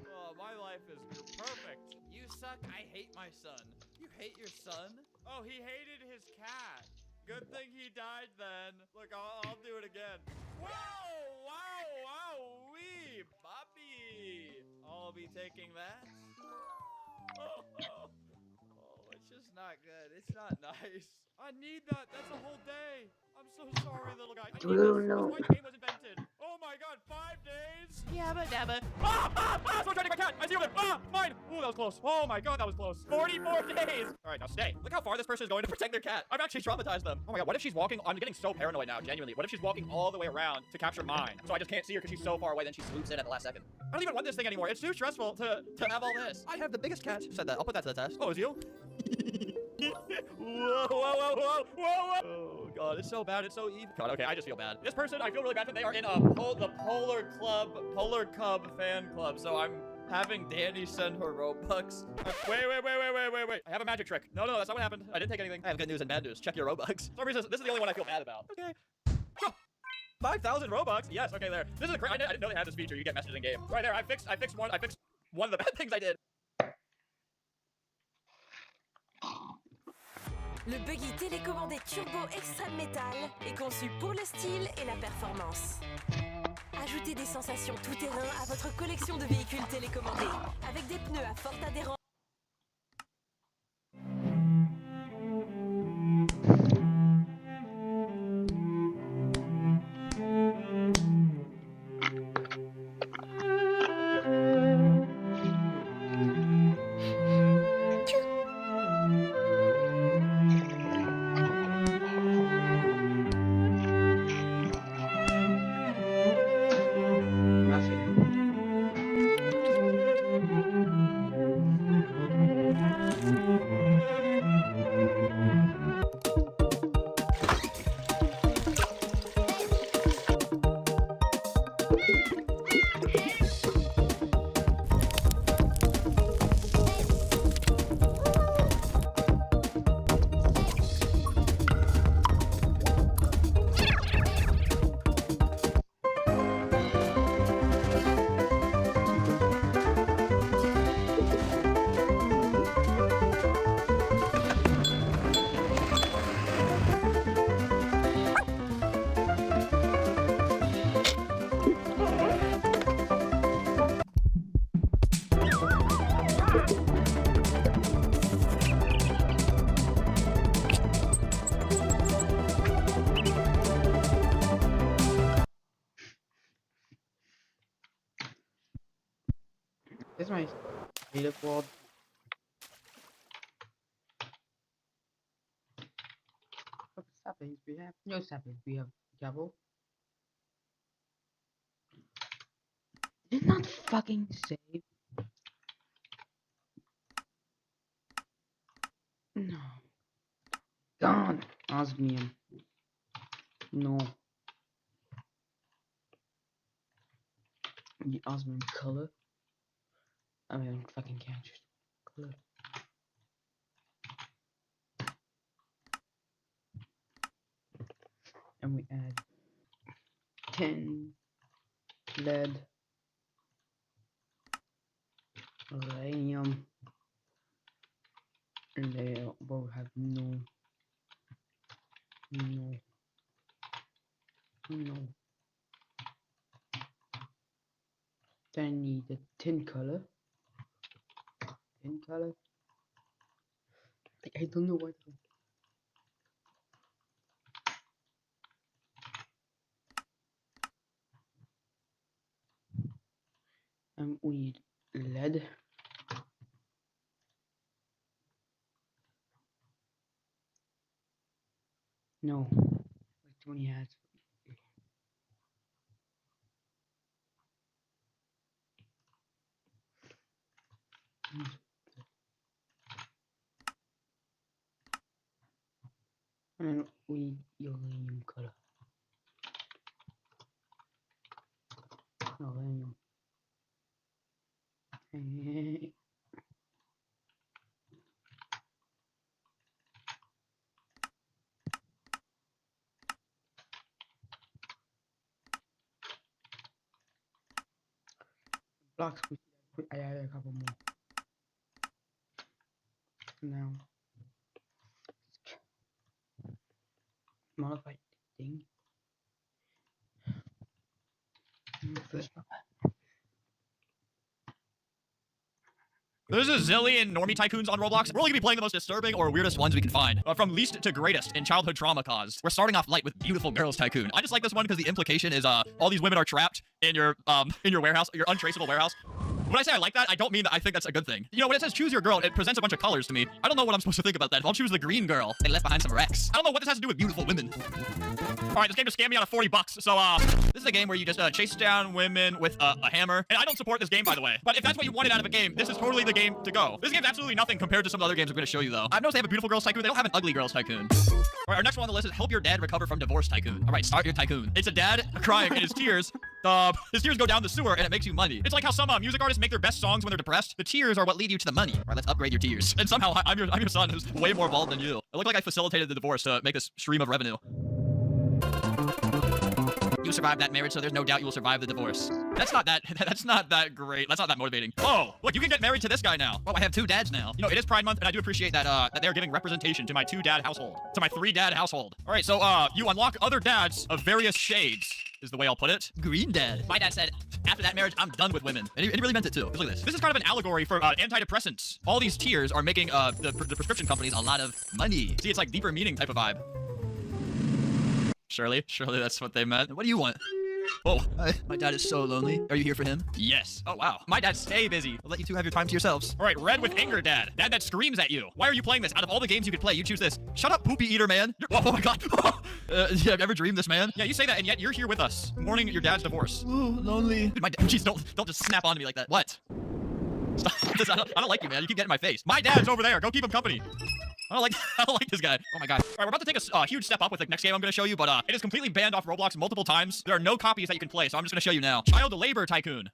Oh, my life is perfect. You suck. I hate my son. You hate your son? Oh, he hated his cat. Good thing he died then. Look, I'll do it again. Whoa! Wow! Wee! Bobby! I'll be taking that. Oh, it's just not good. It's not nice. I need that. That's a whole day. I'm so sorry, little guy. I need this. That's why the game was invented. Oh my god, 5 days? Yabba dabba. Someone trying to take my cat. I see you there. Mine. Oh, that was close. Oh my god, that was close. 44 days. All right, now stay. Look how far this person is going to protect their cat. I've actually traumatized them. Oh my god, what if she's walking? I'm getting so paranoid now, genuinely. What if she's walking all the way around to capture mine? So I just can't see her because she's so far away, then she swoops in at the last second. I don't even want this thing anymore. It's too stressful to have all this. I have the biggest cat. Said that. I'll put that to the test. Oh, it's you? Whoa. Oh god, it's so bad. It's so evil. God, okay, I just feel bad. This person, I feel really bad for. They are in the Polar Cub fan club. So I'm having Danny send her Robux. Wait. I have a magic trick. No, that's not what happened. I didn't take anything. I have good news and bad news. Check your Robux. For some reason, this is the only one I feel bad about. Okay. 5,000 Robux. Yes. Okay, there. This is I didn't know they had this feature. You get messages in game. Right there. I fixed one of the bad things I did. Le buggy télécommandé Turbo Extreme Metal est conçu pour le style et la performance. Ajoutez des sensations tout-terrain à votre collection de véhicules télécommandés avec des pneus à forte adhérence. Nothing. nice. Data quad. What saplings we have? No saplings. We have Gabble. Did not fucking save. No. God. Osmium. No. The Osmium color. I mean, fucking can't just color. And we add 10 lead, uranium, and they both have no. Then I need the tin color. I don't know what. We need lead. No, like Tony has. And then we need uranium color. Uranium. Blocks. I added a couple more. Now, modify thing. First. There's a zillion normie tycoons on Roblox. We're only gonna be playing the most disturbing or weirdest ones we can find. From least to greatest in childhood trauma caused. We're starting off light with Beautiful Girls Tycoon. I just like this one because the implication is all these women are trapped in your warehouse, your untraceable warehouse. When I say I like that, I don't mean that I think that's a good thing. You know, when it says choose your girl, it presents a bunch of colors to me. I don't know what I'm supposed to think about that. If I'll choose the green girl, they left behind some wrecks. I don't know what this has to do with beautiful women. All right, this game just scammed me out of 40 bucks. So, this is a game where you just chase down women with a hammer. And I don't support this game, by the way. But if that's what you wanted out of a game, this is totally the game to go. This game's absolutely nothing compared to some of the other games I'm going to show you, though. I've noticed they have a Beautiful Girls Tycoon. They don't have an Ugly Girls Tycoon. All right, our next one on the list is Help Your Dad Recover from Divorce Tycoon. All right, start your tycoon. It's a dad crying in his tears. His tears go down the sewer and it makes you money. It's like how some music artists make their best songs when they're depressed. The tears are what lead you to the money. All right, let's upgrade your tears. And somehow I'm your son who's way more involved than you. I look like I facilitated the divorce to make this stream of revenue. You survived that marriage, so there's no doubt you will survive the divorce. That's not that great. That's not that motivating. Oh, look, you can get married to this guy now. Oh, I have 2 dads now. You know, it is Pride Month, and I do appreciate that that they're giving representation to my 2-dad household, to my 3-dad household. All right, so you unlock other dads of various shades, is the way I'll put it. Green dad. My dad said, after that marriage, I'm done with women. And he really meant it too. Look at this. This is kind of an allegory for antidepressants. All these tears are making the prescription companies a lot of money. See, it's like deeper meaning type of vibe. Surely that's what they meant. What do you want? Oh, my dad is so lonely. Are you here for him? Yes. Oh, wow. My dad stay busy. I'll let you 2 have your time to yourselves. All right, red with anger dad. Dad that screams at you. Why are you playing this? Out of all the games you could play, you choose this. Shut up, poopy eater, man. Oh my God. Yeah, I've never dreamed this, man. Yeah, you say that, and yet you're here with us, mourning your dad's divorce. Ooh, lonely. Dude, jeez, don't just snap onto me like that. What? Stop. I don't like you, man. You keep getting in my face. My dad's over there. Go keep him company. I don't like this guy. Oh my God. All right, we're about to take a huge step up with the next game I'm going to show you, but it is completely banned off Roblox multiple times. There are no copies that you can play, so I'm just going to show you now. Child Labor Tycoon.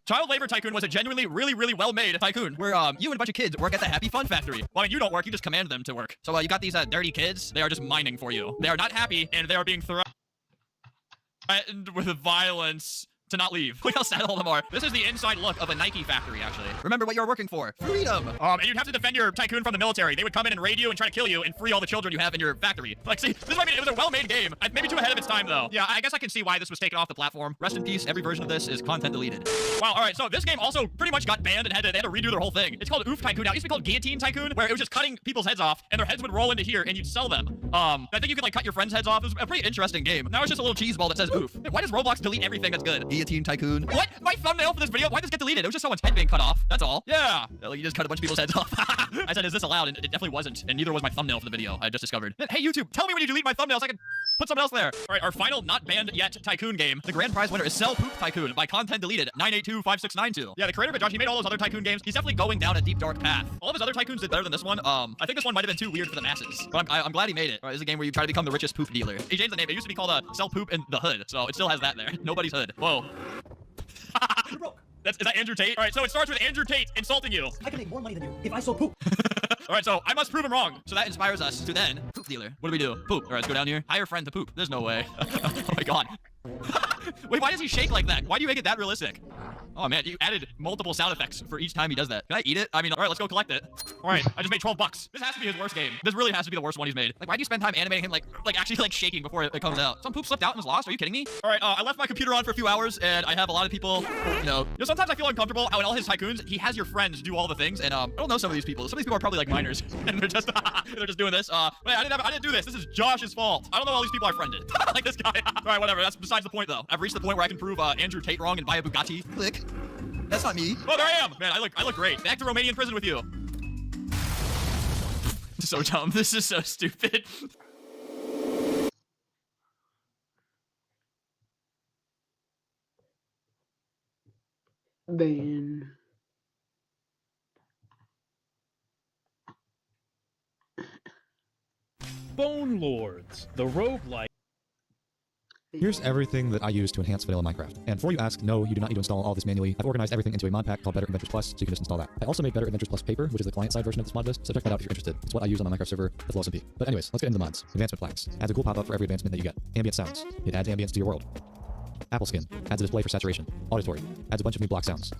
Child Labor Tycoon was a genuinely really well-made tycoon where you and a bunch of kids work at the Happy Fun Factory. Well, I mean, you don't work, you just command them to work. So you got these dirty kids. They are just mining for you. They are not happy, and they are being threatened with violence to not leave. Look how sad all of them are. This is the inside look of a Nike factory, actually. Remember what you're working for. Freedom. And you'd have to defend your tycoon from the military. They would come in and raid you and try to kill you and free all the children you have in your factory. Like, see, this is what I mean. It was a well-made game. Maybe too ahead of its time, though. Yeah, I guess I can see why this was taken off the platform. Rest in peace. Every version of this is content deleted. Wow, all right, so this game also pretty much got banned and they had to redo their whole thing. It's called Oof Tycoon. Now, it used to be called Guillotine Tycoon, where it was just cutting people's heads off, and their heads would roll into here, and you'd sell them. I think you can like cut your friends' heads off. It was a pretty interesting game. Now it's just a little cheese ball that says oof. Why does Roblox delete everything that's good? Guillotine Tycoon. What? My thumbnail for this video? Why did this get deleted? It was just someone's head being cut off. That's all. Yeah. Like you just cut a bunch of people's heads off. I said, is this allowed? And it definitely wasn't. And neither was my thumbnail for the video. I just discovered. Hey, YouTube, tell me when you delete my thumbnail so I can put something else there. All right, our final not banned yet Tycoon game. The grand prize winner is Cell Poop Tycoon by content deleted 9825692. Yeah, the creator of it, Josh, he made all those other Tycoon games. He's definitely going down a deep dark path. All of his other Tycoons did better than this one. I think this one might have been too weird for the masses, but I'm glad he made it. All right, this is a game where you try to become the richest poop dealer. He changed the name. It used to be called Sell Poop in the Hood, so it still has that there. Nobody's hood. Whoa. Is that Andrew Tate? All right, so it starts with Andrew Tate insulting you. I can make more money than you if I sold poop. All right, so I must prove him wrong. So that inspires us to then poop dealer. What do we do? Poop. All right, let's go down here. Hire friend to poop. There's no way. Oh my god. Wait, why does he shake like that? Why do you make it that realistic? Oh man, you added multiple sound effects for each time he does that. Can I eat it? I mean, all right, let's go collect it. All right, I just made 12 bucks. This has to be his worst game. This really has to be the worst one he's made. Like, why do you spend time animating him like actually like shaking before it comes out? Some poop slipped out and was lost. Are you kidding me? All right, I left my computer on for a few hours and I have a lot of people, you know, sometimes I feel uncomfortable how in all his Tycoons, he has your friends do all the things. And I don't know some of these people. Some of these people are probably like minors and they're just doing this. Wait, I didn't do this. This is Josh's fault. I don't know all these people I friended. Like this guy. All right, whatever. That's besides the point though. I've reached the point where I can prove Andrew Tate wrong and buy a Bugatti. Click. That's not me. Oh, there I am. Man, I look great. Back to Romanian prison with you. This is so dumb. This is so stupid. Ban. Bone Lords, the roguelike. Here's everything that I use to enhance vanilla Minecraft. And before you ask, no, you do not need to install all this manually. I've organized everything into a mod pack called Better Adventures Plus, so you can just install that. I also made Better Adventures Plus Paper, which is the client-side version of this mod list, so check that out if you're interested. It's what I use on my Minecraft server with LowSMP. But anyways, let's get into the mods. Advancement flags. Adds a cool pop-up for every advancement that you get. Ambient sounds. It adds ambience to your world. Apple skin. Adds a display for saturation. Auditory. Adds a bunch of new block sounds.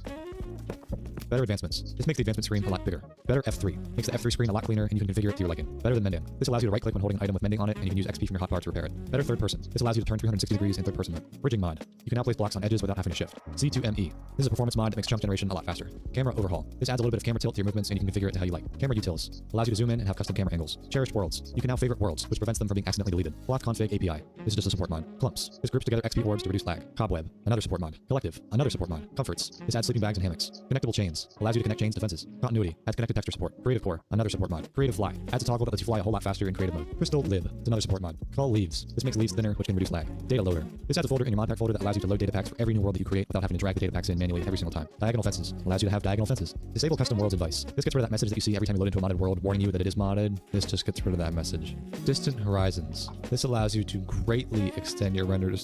Better advancements. This makes the advancement screen a lot bigger. Better F3. Makes the F3 screen a lot cleaner and you can configure it to your liking. Better than mending. This allows you to right-click when holding an item with mending on it and you can use XP from your hotbar to repair it. Better third person. This allows you to turn 360 degrees in third person mode. Bridging mod. You can now place blocks on edges without having to shift. C2ME. This is a performance mod that makes jump generation a lot faster. Camera overhaul. This adds a little bit of camera tilt to your movements and you can configure it to how you like. Camera utils. Allows you to zoom in and have custom camera angles. Cherished worlds. You can now favorite worlds, which prevents them from being accidentally deleted. Block config API. This is just a support mod. Clumps. This groups together XP orbs to reduce lag. Cobweb. Another support mod. Collective. Another support mod. Comforts. This adds sleeping bags and hammocks. Connectable chains. Allows you to connect chains to fences. Continuity. Adds connected texture support. Creative core. Another support mod. Creative fly. Adds a toggle that lets you fly a whole lot faster in creative mode. Crystal lib. It's another support mod. Call leaves. This makes leaves thinner, which can reduce lag. Data loader. This adds a folder in your mod pack folder that allows you to load data packs for every new world that you create without having to drag the data packs in manually every single time. Diagonal fences. Allows you to have diagonal fences. Disable custom worlds advice. This gets rid of that message that you see every time you load into a modded world warning you that it is modded. This just gets rid of that message. Distant horizons. This allows you to greatly extend your render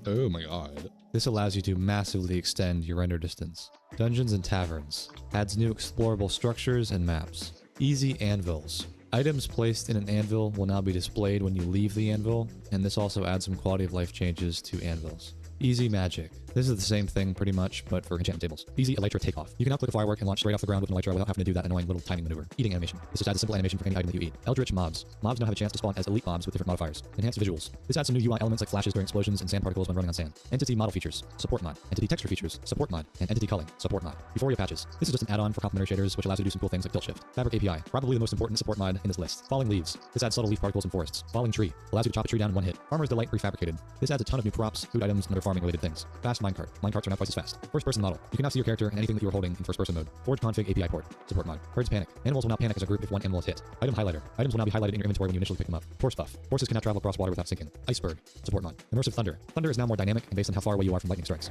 oh my god. This allows you to massively extend your render distance. Dungeons and taverns. Adds new explorable structures and maps. Easy anvils. Items placed in an anvil will now be displayed when you leave the anvil, and this also adds some quality of life changes to anvils. Easy magic. This is the same thing pretty much, but for enchantment tables. Easy elytra takeoff. You can now click a firework and launch straight off the ground with an elytra without having to do that annoying little timing maneuver. Eating animation. This just adds a simple animation for any item that you eat. Eldritch mobs. Mobs now have a chance to spawn as elite mobs with different modifiers. Enhanced visuals. This adds some new UI elements like flashes during explosions and sand particles when running on sand. Entity model features. Support mod. Entity texture features. Support mod. And entity culling. Support mod. Euphoria patches. This is just an add-on for complementary shaders, which allows you to do some cool things like tilt shift. Fabric API. Probably the most important support mod in this list. Falling leaves. This adds subtle leaf particles in forests. Falling tree. Allows you to chop a tree down in one hit. Farmer's Delight prefabricated. This adds a ton of new crops, food items, and other farming related things. Fast minecart. Minecarts are now twice as fast. First person model. You can now see your character and anything that you are holding in first person mode. Forge config API port. Support mod. Herds panic. Animals will now panic as a group if one animal is hit. Item highlighter. Items will now be highlighted in your inventory when you initially pick them up. Horse buff. Horses can now travel across water without sinking. Iceberg. Support mod. Immersive thunder. Thunder is now more dynamic and based on how far away you are from lightning strikes.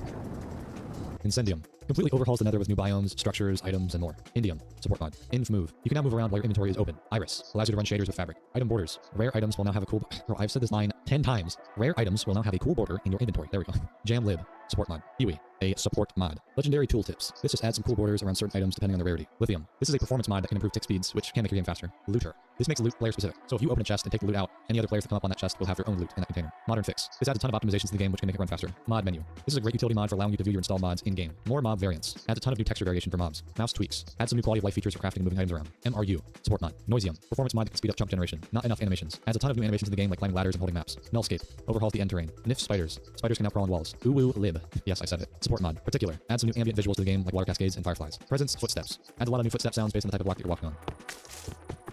Incendium. Completely overhauls the nether with new biomes, structures, items, and more. Indium. Support mod. Inf move. You can now move around while your inventory is open. Iris. Allows you to run shaders with fabric. Item borders. Rare items will now have a cool... Bro, I've said this line 10 times. Rare items will now have a cool border in your inventory. There we go. Jam lib. Support mod. Iwi. A support mod. Legendary tooltips. This just adds some cool borders around certain items depending on their rarity. Lithium. This is a performance mod that can improve tick speeds, which can make your game faster. Looter. This makes loot player specific. So if you open a chest and take the loot out, any other players that come up on that chest will have their own loot in that container. Modern fix. This adds a ton of optimizations to the game, which can make it run faster. Mod menu. This is a great utility mod for allowing you to view your installed mods in game. More mob variants. Adds a ton of new texture variation for mobs. Mouse tweaks. Adds some new quality of life features for crafting and moving items around. MRU. Support mod. Noisium. Performance mod that can speed up jump generation. Not enough animations. Adds a ton of new animations to the game like climbing ladders and holding maps. Nullscape. Overhauls the end terrain. Nif spiders. Spiders can now crawl on walls. Uwu lib. Yes, I said it. Support mod. Particular. Adds some new ambient visuals to the game like water cascades and fireflies. Presence. Footsteps. Adds a lot of new footstep sounds based on the type of block that you're walking on.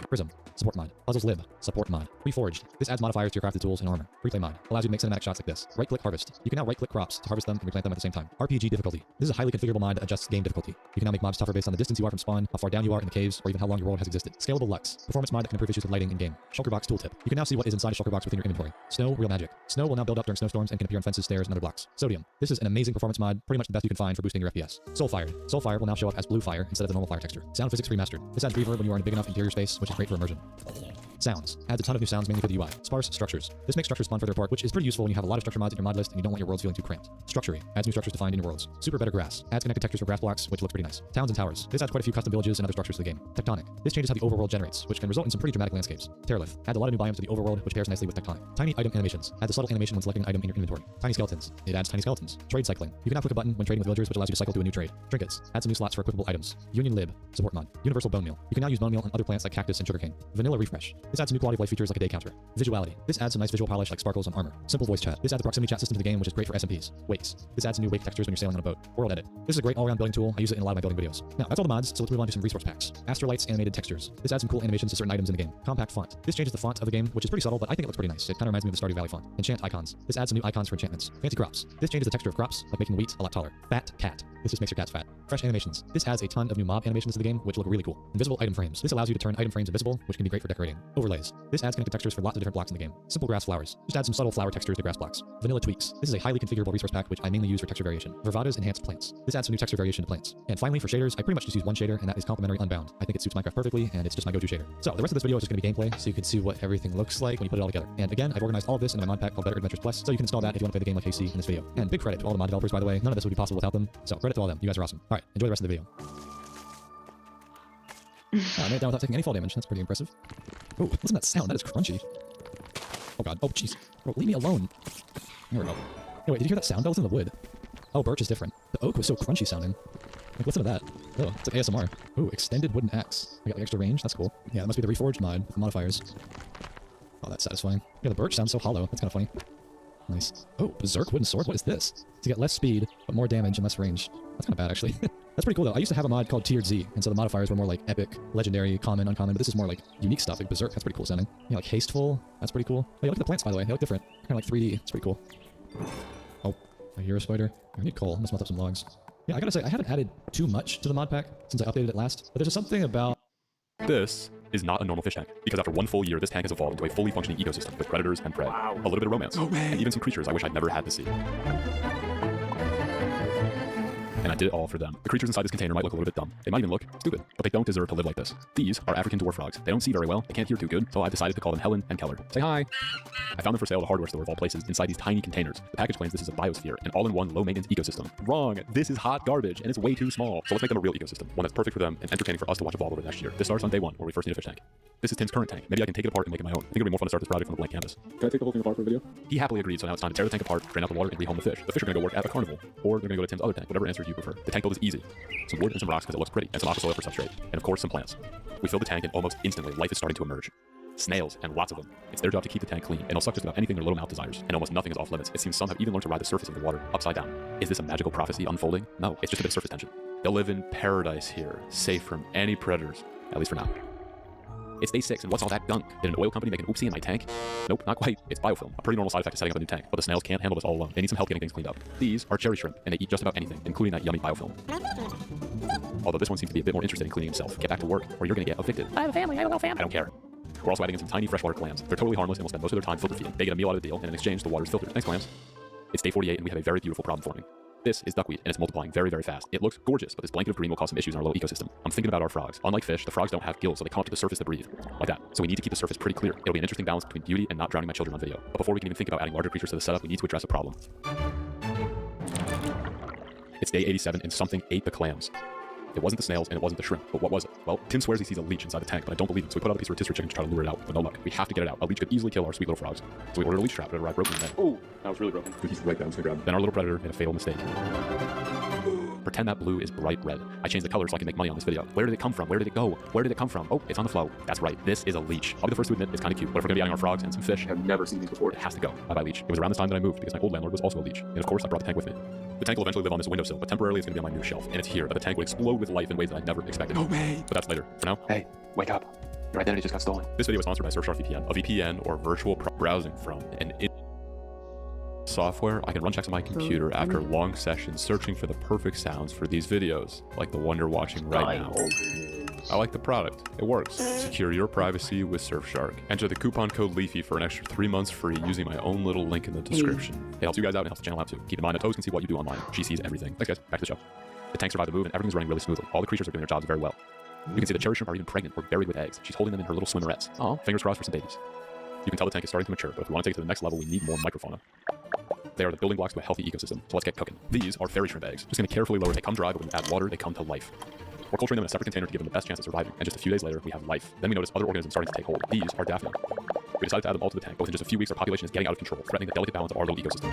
Prism. support mod. Puzzles lib, support mod. Reforged. This adds modifiers to your crafted tools and armor. Replay mod. Allows you to make cinematic shots like this. Right-click harvest. You can now right-click crops to harvest them and replant them at the same time. RPG difficulty. This is a highly configurable mod that adjusts game difficulty. You can now make mobs tougher based on the distance you are from spawn, how far down you are in the caves, or even how long your world has existed. Scalable Lux. Performance mod that can improve issues with lighting in game. Shulker Box tooltip. You can now see what is inside a Shulker Box within your inventory. Snow, real magic. Snow will now build up during snowstorms and can appear on fences, stairs, and other blocks. Sodium. This is an amazing performance mod, pretty much the best you can find for boosting your FPS. Soulfire. Soulfire will now show up as blue fire instead of the normal fire texture. Sound physics remastered. This adds reverb when you are in a big enough interior space, which is great for immersion. Sounds. Adds a ton of new sounds mainly for the UI. Sparse structures. This makes structures fun further apart, which is pretty useful when you have a lot of structure mods in your mod list and you don't want your worlds feeling too cramped. Structury. Adds new structures to find in your worlds. Super better grass. Adds connected textures for grass blocks, which looks pretty nice. Towns and towers. This adds quite a few custom villages and other structures to the game. Tectonic. This changes how the overworld generates, which can result in some pretty dramatic landscapes. Terralith. Adds a lot of new biomes to the overworld, which pairs nicely with Tectonic. Tiny item animations. Adds a subtle animation when selecting an item in your inventory. Tiny skeletons. It adds tiny skeletons. Trade cycling. You can now click a button when trading with villagers, which allows you to cycle to a new trade. Trinkets. Adds some new slots for equipable items. Union lib. Support mod. Universal bone meal. You can now use bone meal on other plants like cactus and sugarcane. Vanilla refresh. This adds some new quality of life features like a day counter. Visuality. This adds some nice visual polish like sparkles on armor. Simple voice chat. This adds a proximity chat system to the game, which is great for SMPs. Wakes. This adds some new wake textures when you're sailing on a boat. World edit. This is a great all-around building tool. I use it in a lot of my building videos. Now, that's all the mods, so let's move on to some resource packs. Astrolights animated textures. This adds some cool animations to certain items in the game. Compact font. This changes the font of the game, which is pretty subtle, but I think it looks pretty nice. It kind of reminds me of the Stardew Valley font. Enchant icons. This adds some new icons for enchantments. Fancy crops. This changes the texture of crops, like making wheat a lot taller. Fat cat. This just makes your cats fat. Fresh animations. This adds a ton of new mob animations to the game, which look really cool. Invisible item frames. This allows you to turn item frames invisible, which can be great for decorating. Overlays. This adds connected textures for lots of different blocks in the game. Simple grass flowers. Just add some subtle flower textures to grass blocks. Vanilla tweaks. This is a highly configurable resource pack, which I mainly use for texture variation. Vervada's enhanced plants. This adds some new texture variation to plants. And finally, for shaders, I pretty much just use one shader, and that is complementary unbound. I think it suits Minecraft perfectly, and it's just my go-to shader. So the rest of this video is just going to be gameplay, so you can see what everything looks like when you put it all together. And again, I've organized all of this in my mod pack called Better Adventures Plus, so you can install that if you want to play the game like KC in this video. And big credit to all the mod developers, by the way. None of this would be possible without them. So credit to all of them. You guys are awesome. All right, enjoy the rest of the video. I made it down without taking any fall damage. That's pretty impressive. Oh, listen to that sound. That is crunchy. Oh god. Oh jeez. Bro, leave me alone. There we go. Hey, wait, did you hear that sound? That was in the wood. Oh, birch is different. The oak was so crunchy sounding. Like, listen to that. Oh, it's like ASMR. Ooh, extended wooden axe. I got like extra range. That's cool. Yeah, that must be the reforged mod with the modifiers. Oh, that's satisfying. Yeah, the birch sounds so hollow. That's kind of funny. Nice. Oh, berserk wooden sword. What is this? To get less speed, but more damage and less range. That's kind of bad, actually. That's pretty cool, though. I used to have a mod called Tiered Z, and so the modifiers were more like epic, legendary, common, uncommon, but this is more like unique stuff, like berserk. That's pretty cool sounding. Yeah, like hasteful. That's pretty cool. Oh, yeah, look at the plants, by the way. They look different. Kind of like 3D. It's pretty cool. Oh, I hear a spider. I need coal. I'm gonna smelt up some logs. Yeah, I gotta say, I haven't added too much to the mod pack since I updated it last, but there's just something about... This is not a normal fish tank, because after one full year, this tank has evolved into a fully functioning ecosystem with predators and prey, a little bit of romance, and even some creatures I wish I'd never had to see. And I did it all for them. The creatures inside this container might look a little bit dumb. They might even look stupid, but they don't deserve to live like this. These are African dwarf frogs. They don't see very well, they can't hear too good, so I've decided to call them Helen and Keller. Say hi! I found them for sale at a hardware store of all places inside these tiny containers. The package claims this is a biosphere, an all-in-one low-maintenance ecosystem. Wrong! This is hot garbage, and it's way too small. So let's make them a real ecosystem, one that's perfect for them and entertaining for us to watch evolve over the next year. This starts on day one, where we first need a fish tank. This is Tim's current tank. Maybe I can take it apart and make it my own. I think it'll be more fun to start this project from a blank canvas. Can I take the whole thing apart for a video? He happily agreed, so now it's time to tear the tank apart, drain out the water, and rehome the fish. The fish are gonna go work at a carnival, or they're gonna go to Tim's other tank, whatever answer you prefer. The tank build is easy. Some wood and some rocks because it looks pretty, and some aqua soil for substrate, and of course some plants. We fill the tank and almost instantly life is starting to emerge. Snails, and lots of them. It's their job to keep the tank clean, and it'll suck just about anything their little mouth desires, and almost nothing is off limits. It seems some have even learned to ride the surface of the water upside down. Is this a magical prophecy unfolding? No, it's just a bit of surface tension. They'll live in paradise here, safe from any predators, at least for now. It's day 6, and what's all that gunk? Did an oil company make an oopsie in my tank? Nope, not quite. It's biofilm, a pretty normal side effect of setting up a new tank, but the snails can't handle this all alone. They need some help getting things cleaned up. These are cherry shrimp, and they eat just about anything, including that yummy biofilm. Although this one seems to be a bit more interested in cleaning himself. Get back to work, or you're gonna get evicted. I have a family, I have a little family. I don't care. We're also adding in some tiny freshwater clams. They're totally harmless and will spend most of their time filter feeding. They get a meal out of the deal, and in exchange, the water is filtered. Thanks, clams. It's day 48, and we have a very beautiful problem forming. This is duckweed, and it's multiplying very, very fast. It looks gorgeous, but this blanket of green will cause some issues in our little ecosystem. I'm thinking about our frogs. Unlike fish, the frogs don't have gills, so they come up to the surface to breathe. Like that. So we need to keep the surface pretty clear. It'll be an interesting balance between beauty and not drowning my children on video. But before we can even think about adding larger creatures to the setup, we need to address a problem. It's day 87, and something ate the clams. It wasn't the snails, and it wasn't the shrimp. But what was it? Well, Tim swears he sees a leech inside the tank, but I don't believe it, so we put out a piece of rotisserie chicken to try to lure it out, but no luck. We have to get it out. A leech could easily kill our sweet little frogs. So we ordered a leech trap, but it arrived broken in the tank. Oh, now it's really broken. He's right down to the ground. Then our little predator made a fatal mistake. Pretend that blue is bright red. I changed the color so I can make money on this video. Where did it come from? Where did it go? Where did it come from? Oh, it's on the flow. That's right. This is a leech. I'll be the first to admit it's kind of cute, but if we're gonna be adding our frogs and some fish, I've never seen these before. It has to go. Bye-bye leech. It was around this time that I moved because my old landlord was also a leech. And of course, I brought the tank with me. The tank will eventually live on this windowsill, but temporarily it's gonna be on my new shelf. And it's here that the tank will explode with life in ways that I never expected. No way! But that's later. For now, hey, wake up. Your identity just got stolen. This video is sponsored by Surfshark VPN, a VPN or virtual browsing from an software I can run checks on my computer after long sessions searching for the perfect sounds for these videos, like the one you're watching right now. I like the product. It works. Secure your privacy with Surfshark. Enter the coupon code LEAFY for an extra 3 months free using my own little link in the description. It helps you guys out and helps the channel out too. Keep in mind that Toes can see what you do online. She sees everything. Thanks guys. Back to the show. The tank survived the move and everything's running really smoothly. All the creatures are doing their jobs very well. You can see the cherry shrimp are even pregnant or buried with eggs. She's holding them in her little swimmerettes. Oh, fingers crossed for some babies. You can tell the tank is starting to mature, but if we want to take it to the next level, we need more microfauna. They are the building blocks to a healthy ecosystem, so let's get cooking. These are fairy shrimp eggs. Just gonna carefully lower. They come dry, but when you add water, they come to life. We're culturing them in a separate container to give them the best chance of surviving, and just a few days later, we have life. Then we notice other organisms starting to take hold. These are Daphnia. We decided to add them all to the tank, but within just a few weeks, our population is getting out of control, threatening the delicate balance of our little ecosystem.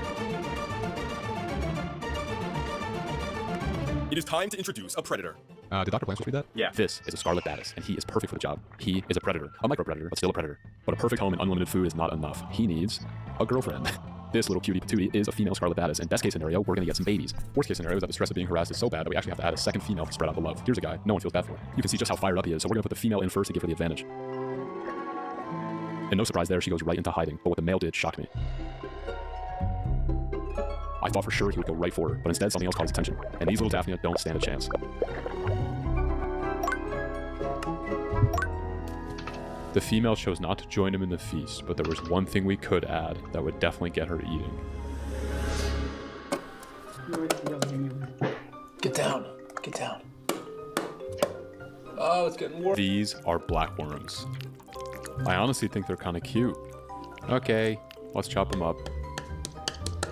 It is time to introduce a predator. Did Dr. Plants just read that? Yeah. This is a scarlet baddus, and he is perfect for the job. He is a predator, a micro-predator, but still a predator. But a perfect home and unlimited food is not enough. He needs a girlfriend. This little cutie patootie is a female scarlet baddus, and best case scenario, we're gonna get some babies. Worst case scenario is that the stress of being harassed is so bad that we actually have to add a second female to spread out the love. Here's a guy no one feels bad for. You can see just how fired up he is, so we're gonna put the female in first to give her the advantage. And no surprise there, she goes right into hiding, but what the male did shocked me. I thought for sure he would go right for her, but instead something else caught his attention, and these little Daphnia don't stand a chance. The female chose not to join him in the feast, but there was one thing we could add that would definitely get her eating. Get down. Get down. Oh, it's getting warm. These are blackworms. I honestly think they're kind of cute. Okay, let's chop them up.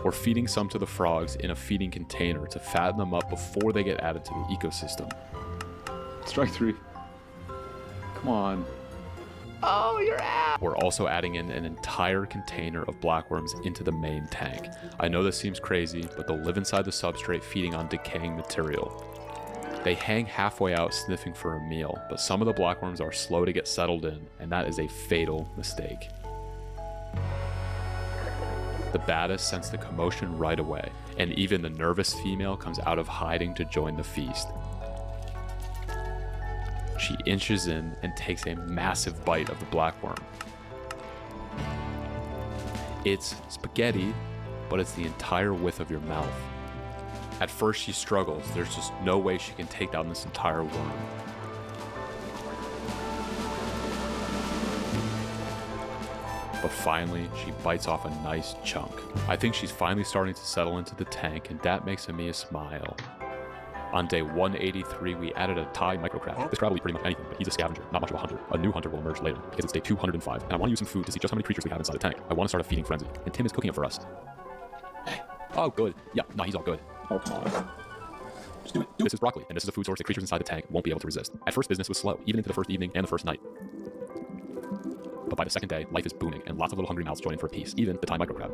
We're feeding some to the frogs in a feeding container to fatten them up before they get added to the ecosystem. Strike 3. Come on. Oh, you're out! We're also adding in an entire container of blackworms into the main tank. I know this seems crazy, but they'll live inside the substrate feeding on decaying material. They hang halfway out sniffing for a meal, but some of the blackworms are slow to get settled in, and that is a fatal mistake. The baddus sensed the commotion right away, and even the nervous female comes out of hiding to join the feast. She inches in and takes a massive bite of the blackworm. It's spaghetti, but it's the entire width of your mouth. At first she struggles, there's just no way she can take down this entire worm. But finally, she bites off a nice chunk. I think she's finally starting to settle into the tank, and that makes Amia smile. On day 183, we added a Thai microcrab. This crab will eat pretty much anything, but he's a scavenger, not much of a hunter. A new hunter will emerge later, because it's day 205, and I want to use some food to see just how many creatures we have inside the tank. I want to start a feeding frenzy, and Tim is cooking it for us. Oh, good. Yeah, no, he's all good. Oh, come on. Just do it. This is broccoli, and this is a food source that creatures inside the tank won't be able to resist. At first, business was slow, even into the first evening and the first night. But by the second day, life is booming, and lots of little hungry mouths join in for a piece, even the Thai microcrab.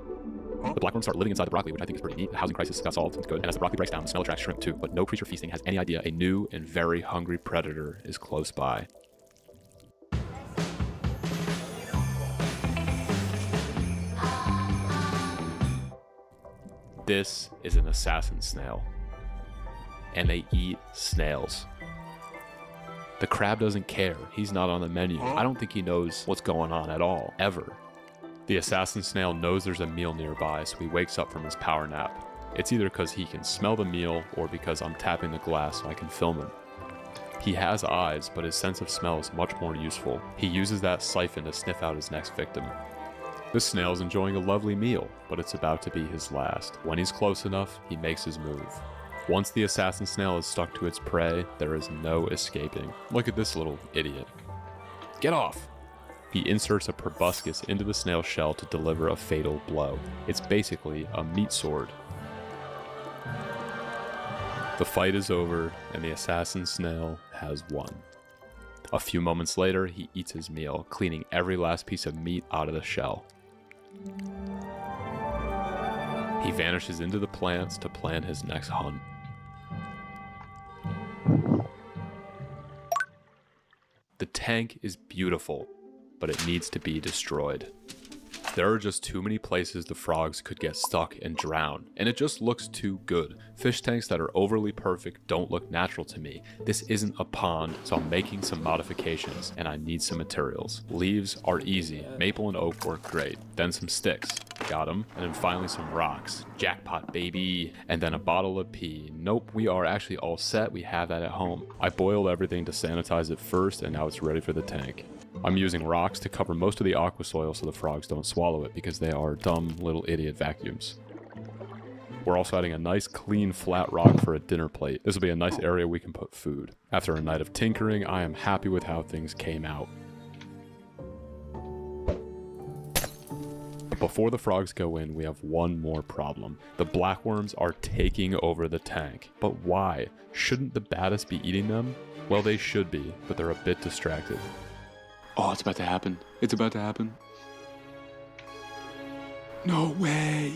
The blackworms start living inside the broccoli, which I think is pretty neat. The housing crisis got solved, it's good. And as the broccoli breaks down, the smell attracts shrimp too. But no creature feasting has any idea a new and very hungry predator is close by. This is an assassin snail. And they eat snails. The crab doesn't care. He's not on the menu. I don't think he knows what's going on at all, ever. The assassin snail knows there's a meal nearby, so he wakes up from his power nap. It's either because he can smell the meal or because I'm tapping the glass so I can film him. He has eyes, but his sense of smell is much more useful. He uses that siphon to sniff out his next victim. This snail's enjoying a lovely meal, but it's about to be his last. When he's close enough, he makes his move. Once the assassin snail is stuck to its prey, there is no escaping. Look at this little idiot. Get off! He inserts a proboscis into the snail shell to deliver a fatal blow. It's basically a meat sword. The fight is over, and the assassin snail has won. A few moments later, he eats his meal, cleaning every last piece of meat out of the shell. He vanishes into the plants to plan his next hunt. The tank is beautiful, but it needs to be destroyed. There are just too many places the frogs could get stuck and drown, and it just looks too good. Fish tanks that are overly perfect don't look natural to me. This isn't a pond, so I'm making some modifications, and I need some materials. Leaves are easy. Maple and oak work great. Then some sticks. Got them. And then finally some rocks. Jackpot, baby. And then a bottle of pee. Nope, we are actually all set. We have that at home. I boiled everything to sanitize it first, and now it's ready for the tank. I'm using rocks to cover most of the aqua soil so the frogs don't swallow it because they are dumb little idiot vacuums. We're also adding a nice clean flat rock for a dinner plate. This will be a nice area we can put food. After a night of tinkering, I am happy with how things came out. But before the frogs go in, we have one more problem. The blackworms are taking over the tank. But why? Shouldn't the baddest be eating them? Well, they should be, but they're a bit distracted. Oh, it's about to happen. It's about to happen. No way.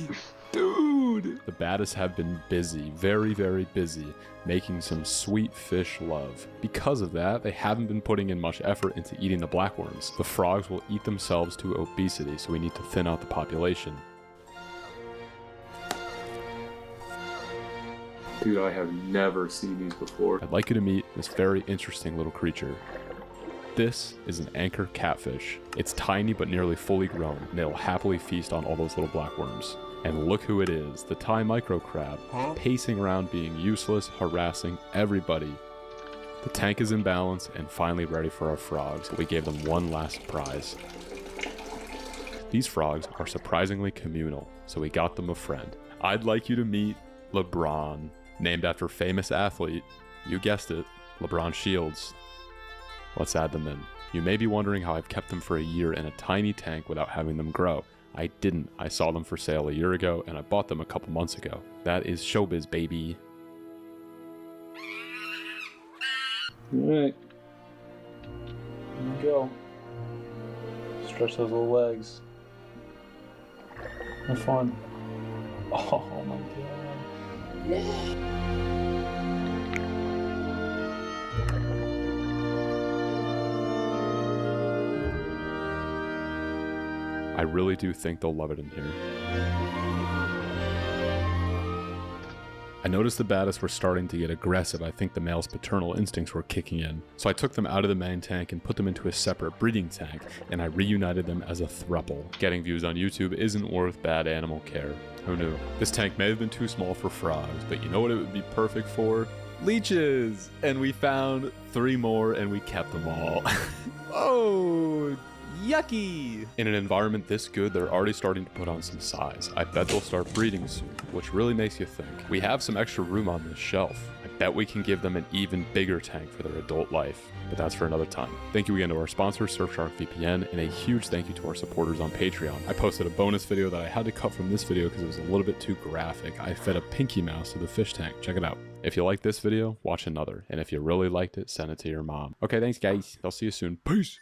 Dude. The baddest have been busy, very, very busy, making some sweet fish love. Because of that, they haven't been putting in much effort into eating the blackworms. The frogs will eat themselves to obesity, so we need to thin out the population. Dude, I have never seen these before. I'd like you to meet this very interesting little creature. This is an anchor catfish. It's tiny but nearly fully grown, and it'll happily feast on all those little blackworms. And look who it is, the Thai micro crab, pacing around being useless, harassing everybody. The tank is in balance and finally ready for our frogs. We gave them one last surprise. These frogs are surprisingly communal, so we got them a friend. I'd like you to meet LeBron, named after famous athlete, you guessed it, LeBron Shields. Let's add them in. You may be wondering how I've kept them for a year in a tiny tank without having them grow. I didn't. I saw them for sale a year ago, and I bought them a couple months ago. That is showbiz, baby. Alright. Here we go. Stretch those little legs. Have fun. Oh my god. Yeah. I really do think they'll love it in here. I noticed the baddest were starting to get aggressive. I think the male's paternal instincts were kicking in. So I took them out of the main tank and put them into a separate breeding tank, and I reunited them as a throuple. Getting views on YouTube isn't worth bad animal care. Who knew? This tank may have been too small for frogs, but you know what it would be perfect for? Leeches! And we found 3 more and we kept them all. Oh! Yucky! In an environment this good, they're already starting to put on some size. I bet they'll start breeding soon, which really makes you think. We have some extra room on this shelf. I bet we can give them an even bigger tank for their adult life, but that's for another time. Thank you again to our sponsor, Surfshark VPN, and a huge thank you to our supporters on Patreon. I posted a bonus video that I had to cut from this video because it was a little bit too graphic. I fed a Pinky Mouse to the fish tank. Check it out. If you like this video, watch another, and if you really liked it, send it to your mom. Okay, thanks guys. I'll see you soon. Peace!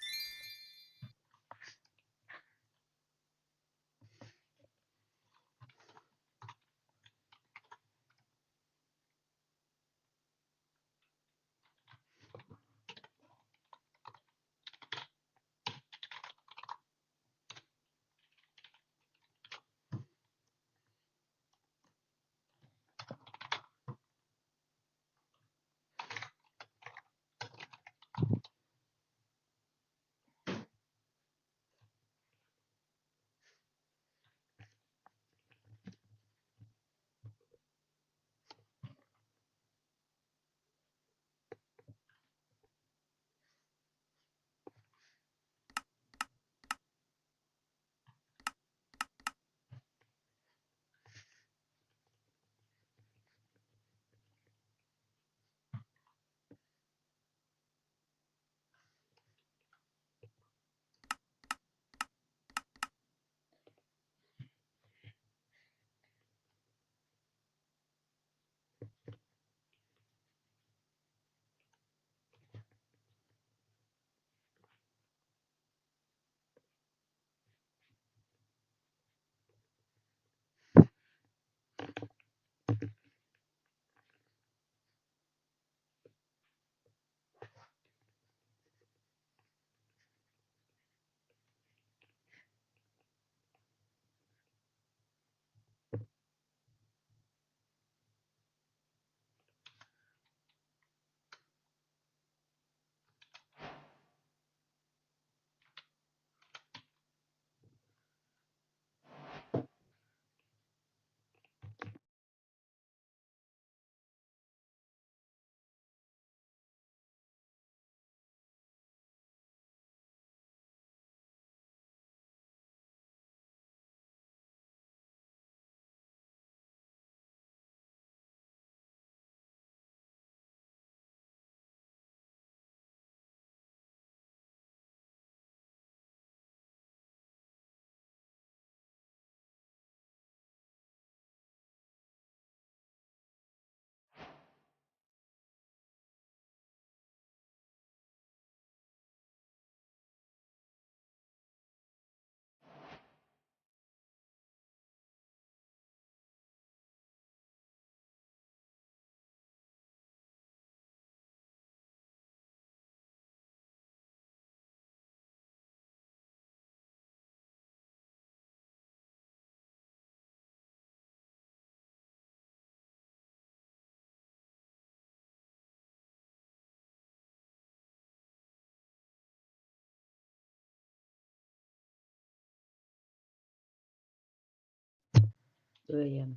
2 a.m.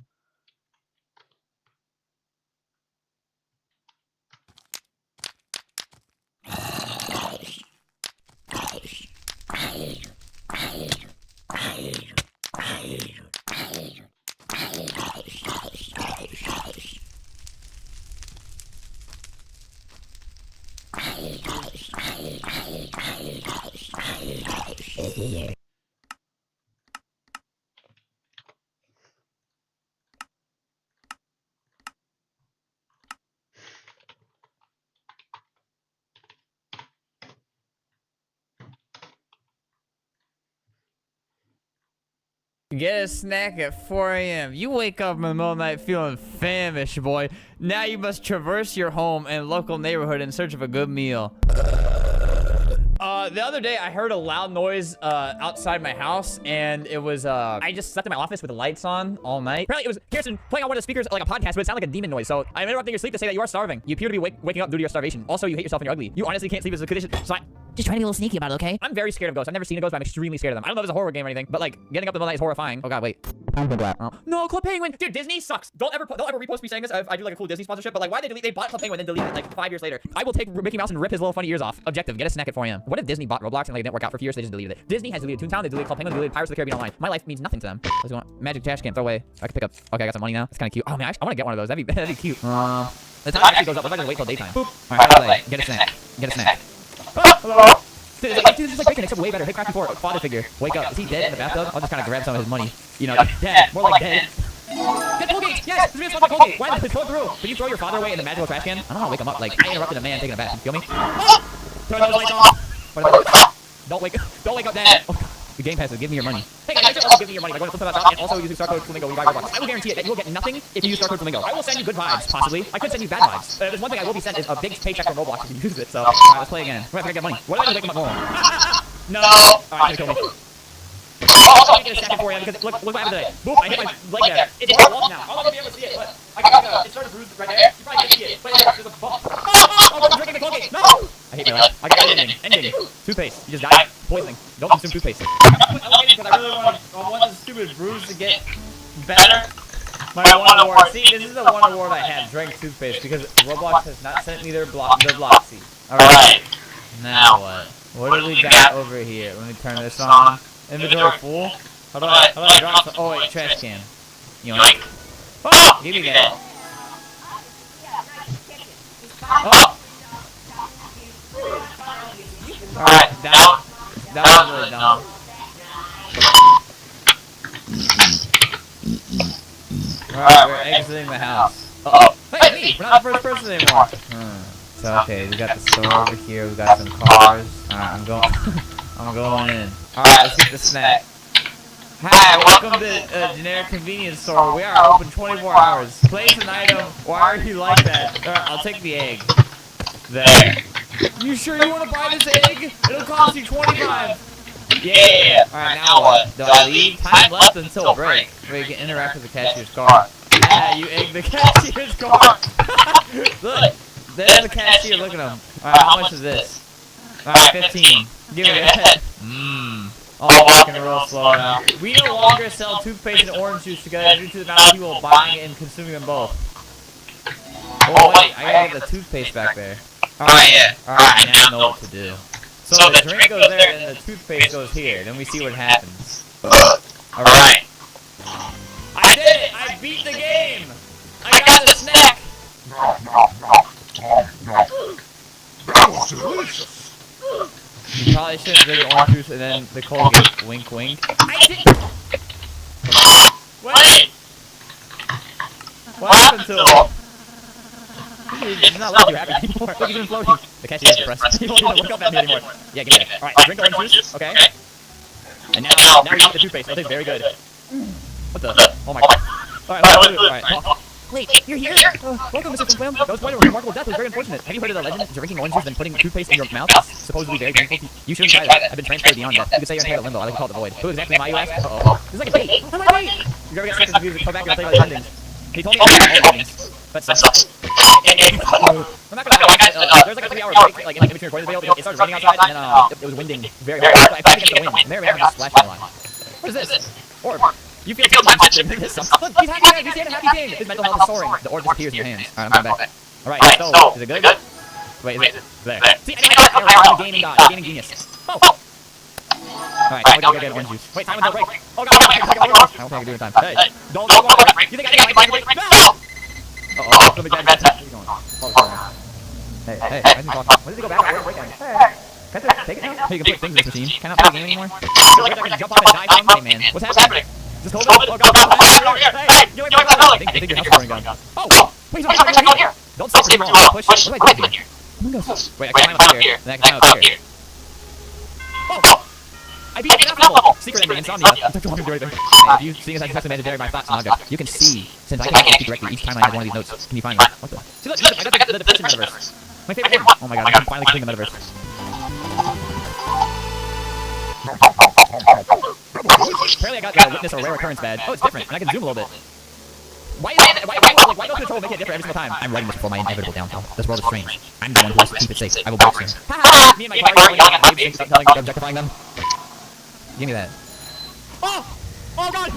Get a snack at 4 a.m. You wake up in the middle of the night feeling famished, boy. Now you must traverse your home and local neighborhood in search of a good meal. The other day I heard a loud noise outside my house, and it was I just slept in my office with the lights on all night. Apparently it was Kirsten playing on one of the speakers like a podcast, but it sounded like a demon noise. So I'm interrupting your sleep to say that you are starving. You appear to be waking up due to your starvation. Also, you hate yourself and you're ugly. You honestly can't sleep as a condition. So just trying to be a little sneaky about it, okay? I'm very scared of ghosts. I've never seen a ghost, but I'm extremely scared of them. I don't know if it's a horror game or anything, but like getting up in the middle of the night is horrifying. Oh god, wait. Oh. No, Club Penguin, dude. Disney sucks. Don't ever repost me saying this. I do like a cool Disney sponsorship, but like, why they bought Club Penguin and then deleted it like 5 years later? I will take Mickey Mouse and rip his little funny ears off. Objective, get a snack at 4 a.m. What if Disney bought Roblox and like it didn't work out for a few years? They just deleted it. Disney has deleted Toontown, they deleted Club Penguin, they deleted Pirates of the Caribbean Online. My life means nothing to them. What's going on? Magic trash can, throw away. I can pick up. Okay, I got some money now. It's kind of cute. Oh man, I want to get one of those. That'd be cute. The time actually goes up. What if I just wait till daytime? Boop. All right, how do I play? Get a snack. Get a snack. Hello. Dude, this is like Bacon except way better. Hit Craft before father figure. Wake up. Is he dead in the bathtub? I'll just kind of grab some of his money. You know, dead. More like dead. Get Colgate! Yes! This is like Colgate! Why did it go through? Can you throw your father away in the magical trash can? I don't know how to wake him up. Like, I interrupted a man taking a bath. You feel me? Turn those lights off! Don't wake up, Dad! Oh, the Game Pass will give me your money. Hey guys, make sure to give me your money. Like, go to Flip-Flop and also using Star Code Flamingo when you buy Roblox. I will guarantee it that you will get nothing if you use Star Code Flamingo. I will send you good vibes, possibly. I could send you bad vibes. There's one thing I will be sent is a big paycheck from Roblox if you use it, so. Alright, let's play again. We're gonna get money. What if I just wake him up normal? No! Alright, kill me. Also, I'm gonna get a second for you because look what happened today. Boop, I hit my leg there. It's all off now. I'll be able to see it, but I got like it started bruised right there. You probably can't see it, but there's a bump. Oh, I'm drinking the Colgate. No! I hate my life. I got ending. Toothpaste. You just died. Poisoning. Don't consume toothpaste. I because I really want this stupid bruise to get better. My one award. See, this is the one award I had. Drank toothpaste because Roblox has not sent me their Bloxy. Alright. Now what? What do we got over here? Let me turn this on. Inventory full? How do I drop some? Oh wait, trash can. Yoink. Oh! Give me that. Oh! Alright, that was really dumb. Alright, we're exiting the house. Uh-oh. Hey, me! We're not the first person anymore. So, okay, we got the store over here, we got some cars. Alright, I'm going in. Alright, let's get the snack. Hi, welcome to Generic Convenience Store. We are open 24 hours. Place an item. Why are you like that? Alright, I'll take the egg. There. You sure you want to buy this egg? It'll cost you 25. Yeah. Alright, now what? Do I leave? Time left until break. Where you can interact with the cashier's car. Yeah, you egg the cashier's car. Look, there's the cashier. Look at him. Alright, how much is this? Alright, 15. Give me that. All walking real slow now. We no longer sell toothpaste and orange juice together due to the amount of people buying it and consuming them both. Oh wait, I gotta get the toothpaste back there. Alright, yeah. Alright, now I know what to do. So the drink goes there and the toothpaste goes here. Then we see what happens. Alright. I did it! I beat the game! I got the snack! That was delicious! You probably shouldn't drink orange juice and then the Colgate. Wink, wink. I did. Wait. What happened to him? He's not looking too happy anymore. Look, he's even floating. The cashier is depressed. He won't even look up at me anymore. Yeah, give me that. Alright, drink the orange juice. Okay. And now we got the toothpaste. That tastes very good. What the? Oh my god. Alright. Wait, you're here? Welcome, Mr. Flim. That was quite a remarkable death. It was very unfortunate. Have you heard of the legend of drinking orange juice and putting toothpaste in your mouth? It's supposedly very painful. You shouldn't try that. I've been transferred beyond death. You could say you're in limbo. I like to call it the void. Who exactly am I, you ask? Uh-oh. This is like a date. What's my date? You ever get stuck in confused, go back and I'll tell you about the endings. He told me all the endings. That sucks. I'm not gonna lie, there's like a 3-hour break, like in between recording the video. It started raining outside, and then it was winding very hard. So I pushed against the wind, and there we have a splash my line. What is this? Orb. You feel time look, he's happy hands, he's getting a happy thing. His mental health is soaring. The ore disappears in your hands. Alright, I'm going back. Alright, so, is it good? Wait, is it? There. See, I'm a gaming god, gaming genius. Oh! Alright, I'll get orange juice. Wait, time until break. Oh god, I don't think I can do it in time. Hey, don't go on break. You think I can break? No! Uh-oh, let me get that. Where are you going? Hey, why didn't he talk? Why did he go back? Where's breakdown? Hey! Can I take it now? Hey, you can put things in this machine. Can I not play the game anymore? Where I can jump off and die from? Hey man, what's happening? Is this COVID? Oh god, hey! You ain't my I think your house is burning down. Oh! Wait, he's not here! Don't stay too long. Push. What do I do here? Wait, I can climb up here. Then I can climb up here. Oh! I beat it level! Secret enemy, Insomnia. I'm such a wonder right there. If you see as I successfully managed my thoughts, Naga, you can see, since I can't speak directly, each timeline has one of these notes. Can you find one? What the? See, look, I got the Depression Metaverse. My favorite one. Oh my god, I'm finally completing the Metaverse. Apparently I got Witness or Rare Occurrence badge. Oh, it's different, and I can zoom a little bit. Why don't control make it different every single time? I'm writing this before my inevitable downfall. This world is strange. I'm the one who has to keep it safe. I will break soon. Me and my car yelling at babes and telling them, objectifying them. Give me that. Oh! Oh god!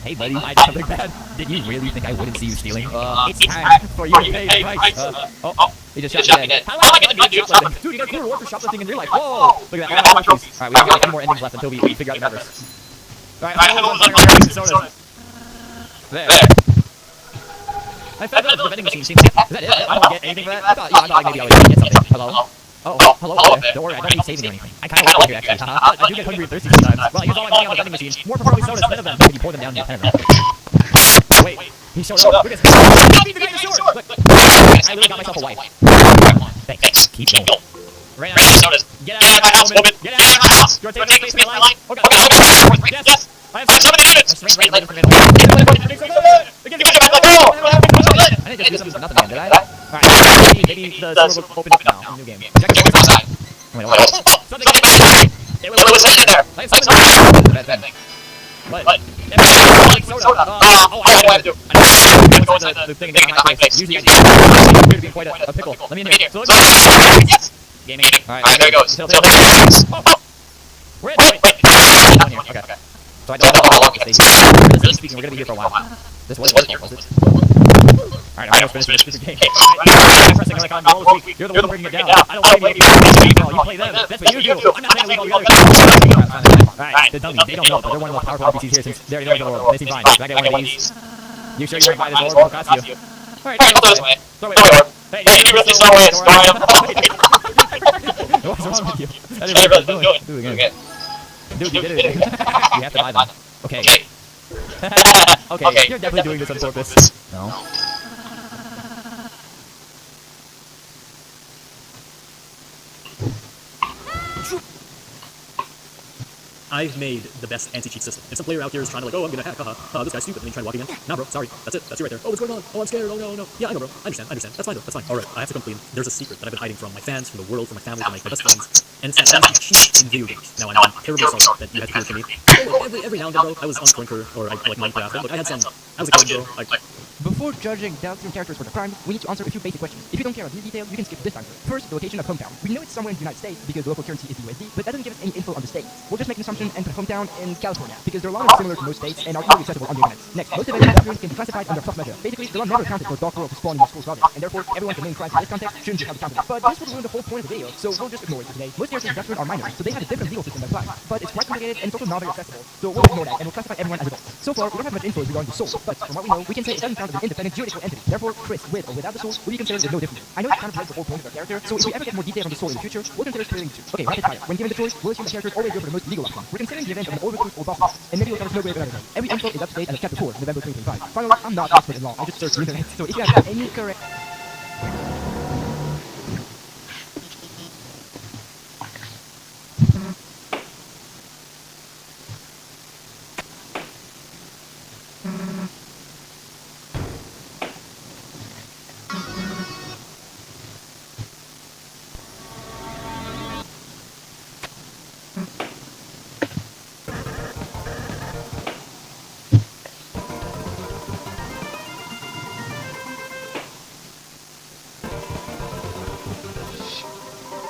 Hey buddy, I did something bad. Did you really think I wouldn't see you stealing? It's time for you to pay the price. He just shot me dead. How do I get to do shoplifting? Dude, you got a cool reward for shoplifting in real life. Whoa! Look at that. All my trophies. Alright, we have like 10 more endings left until we figure out the Metaverse. Alright, I'm there. I felt like the vending machine seems... Is that it? I don't get anything for that? I thought like maybe I would get something. Hello? Oh, hello there. Don't worry, I don't need saving or anything. I kinda like it here actually. I do get hungry and thirsty sometimes. Well, I use all my money on the vending machine. More preferably sodas, 10 of them. When you pour them down, you 10 of them. Wait, he showed up. Look at this. Stop even getting the sword! Look. I literally got myself a wife. Thanks. Keep going. Right now, sodas. Get out of my house, woman. Get out of my house. You're taking the space in my life. Oh god. Yes. I have 7 minutes. I didn't just do something for nothing, man, did I? Alright, maybe the sword will open up now. New game. Wait, something it was in there. I have something. Bad thing. What? Soda. Oh, I know what I have to do. I know the thing again on my face. Usually I do. It's weird being quite a pickle. Let me in here. So look. Yes! Gaming. Alright, there it goes. We're in. Wait. Okay. So I don't know how long we can stay here. Realistically speaking, we're gonna be here for a while. This wasn't your fault, was it? Alright, I'm almost finished with this game. I'm pressing like on all this week. You're the one bringing it down. I don't blame you. You play them. That's what you do. I'm not playing League altogether. Alright, they don't know, but they're one of the most powerful NPCs here since they already know the world. They seem fine. Can I get one of these? You sure you're gonna buy this orb? It'll cost you. Alright, I'll throw this away. Throw it away. Hey, you really throw away. What's wrong with you? I didn't really do it. Do it again. Dude, you did it. You have to buy them. Okay. Okay, you're definitely doing this on purpose. No. I've made the best anti-cheat system. If some player out here is trying to like, oh, I'm gonna hack, haha, this guy's stupid, and then you try walking in. Nah, bro, sorry, that's it, that's you right there. Oh, what's going on? Oh, I'm scared, oh no. Yeah, I know, bro, I understand, that's fine though, that's fine. Alright, I have to complain. There's a secret that I've been hiding from my fans, from the world, from my family, from my best friends, and it's that I cheat in video games. Now, I'm terribly sorry that you had to do it to me. Every now and then, bro, I was on Clinker, or I like Minecraft, and look, I was a kid, bro, like... Before judging downstream characters for their crimes, we need to answer a few basic questions. If you don't care about these details, you can skip this time. First, the location of hometown. We know it's somewhere in the United States because the local currency is USD, but that doesn't give us any info on the states. We'll just make an assumption and put hometown in California, because they're a lot similar to most states and are easily accessible on the internet. Next, most events and bathrooms can be classified under tough measure. Basically, the law never accounted for Dark World to spawn in your school's lobby, and therefore, everyone committing crimes in this context shouldn't be held accountable. But this would ruin the whole point of the video, so we'll just ignore it for today. Most characters in Dutchman are minors, so they have a different legal system than Black, but it's quite complicated and it's also not very accessible, so we'll ignore that and we'll classify everyone as adults. So far, we don't have much info regarding the soul, but from what we know, we can say it doesn't count as an independent juridical entity. Therefore, Chris, with or without the soul, will be considered with no difference. I know it kind of breaks the whole point of our character, so if we ever get more details on the soul in the future, we'll consider splitting two. Okay, rapid fire. When given the choice, we'll assume the characters always go for the most legal option. We're considering the event of an old recruit or boss, and maybe we'll cover Snowgrave another day. Every info is up to date as of Chapter 4, November 2025. Finally, I'm not an expert in law, I just searched the internet, so if you have any correct...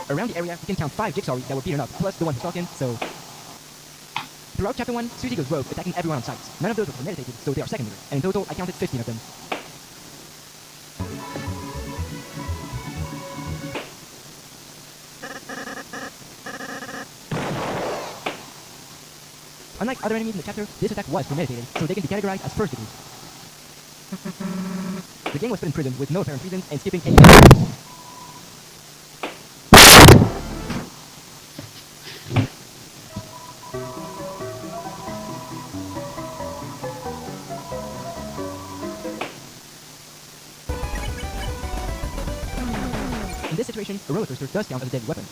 Around the area, we can count 5 jigsaw that were beaten up, plus the one who's talking, so... Throughout Chapter 1, Susie goes rogue, attacking everyone on sight. None of those were premeditated, so they are secondary, and in total, I counted 15 of them. Unlike other enemies in the chapter, this attack was premeditated, so they can be categorized as first degree. The gang was put in prison with no apparent reason and skipping any. In this situation, a roller coaster does count as a deadly weapon.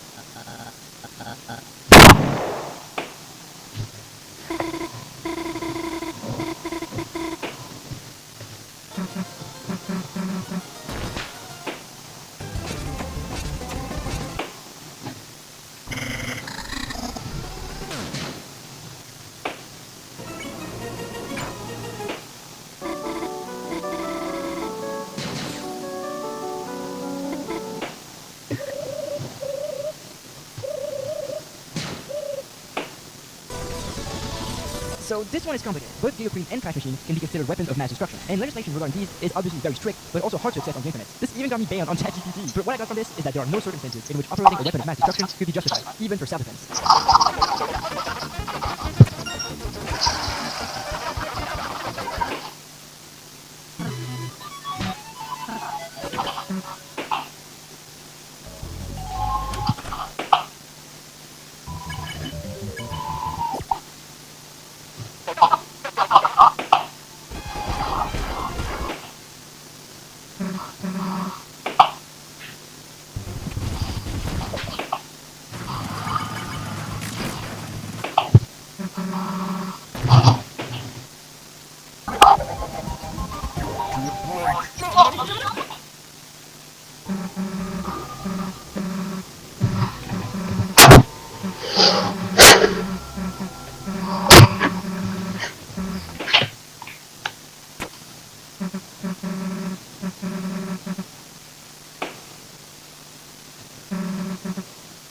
So this one is complicated. Both Geocrine and Crash Machine can be considered weapons of mass destruction, and legislation regarding these is obviously very strict, but also hard to access on the internet. This even got me banned on ChatGPT. But what I got from this is that there are no circumstances in which operating a weapon of mass destruction could be justified, even for self-defense.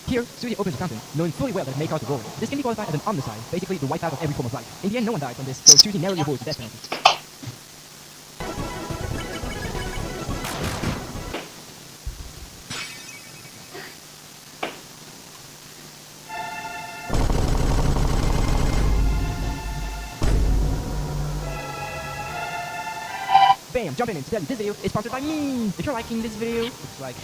Here, Susie opens the fountain, knowing fully well that it may cause a roar. This can be qualified as an omnicide, basically the wipeout of every form of life. In the end, no one died from this, so Susie narrowly avoids the death penalty. Bam! Jump in and tell you this video is sponsored by me! If you're liking this video, looks like...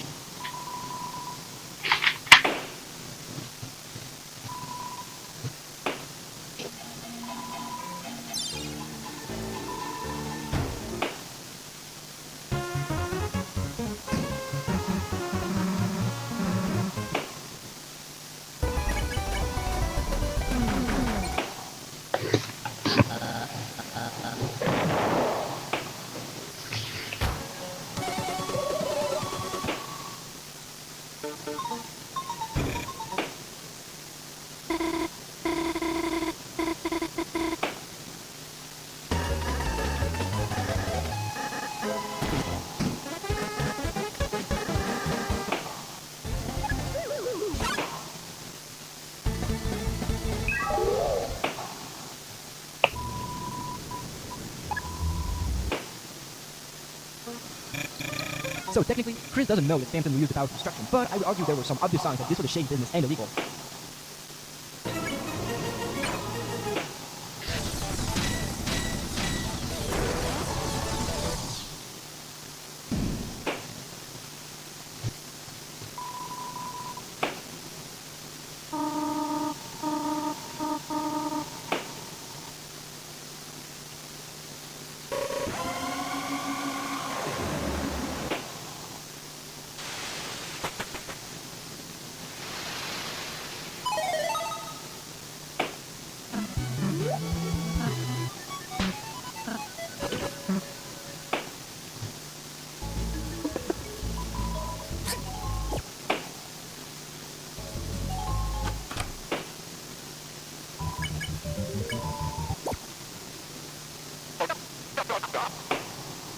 So technically, Chris doesn't know that Phantom will use the power of destruction, but I would argue there were some obvious signs that this was a shady business and illegal.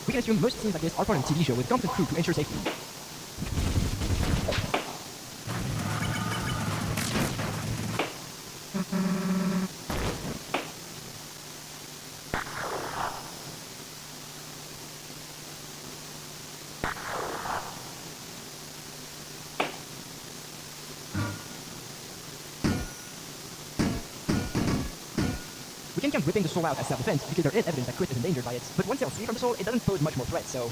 We can assume most scenes like this are part of a TV show with competent crew to ensure safety. We can count whipping the soul out as self-defense because there is evidence that Chris is endangered by it, but once they're free from the soul, it doesn't pose much more threat, so...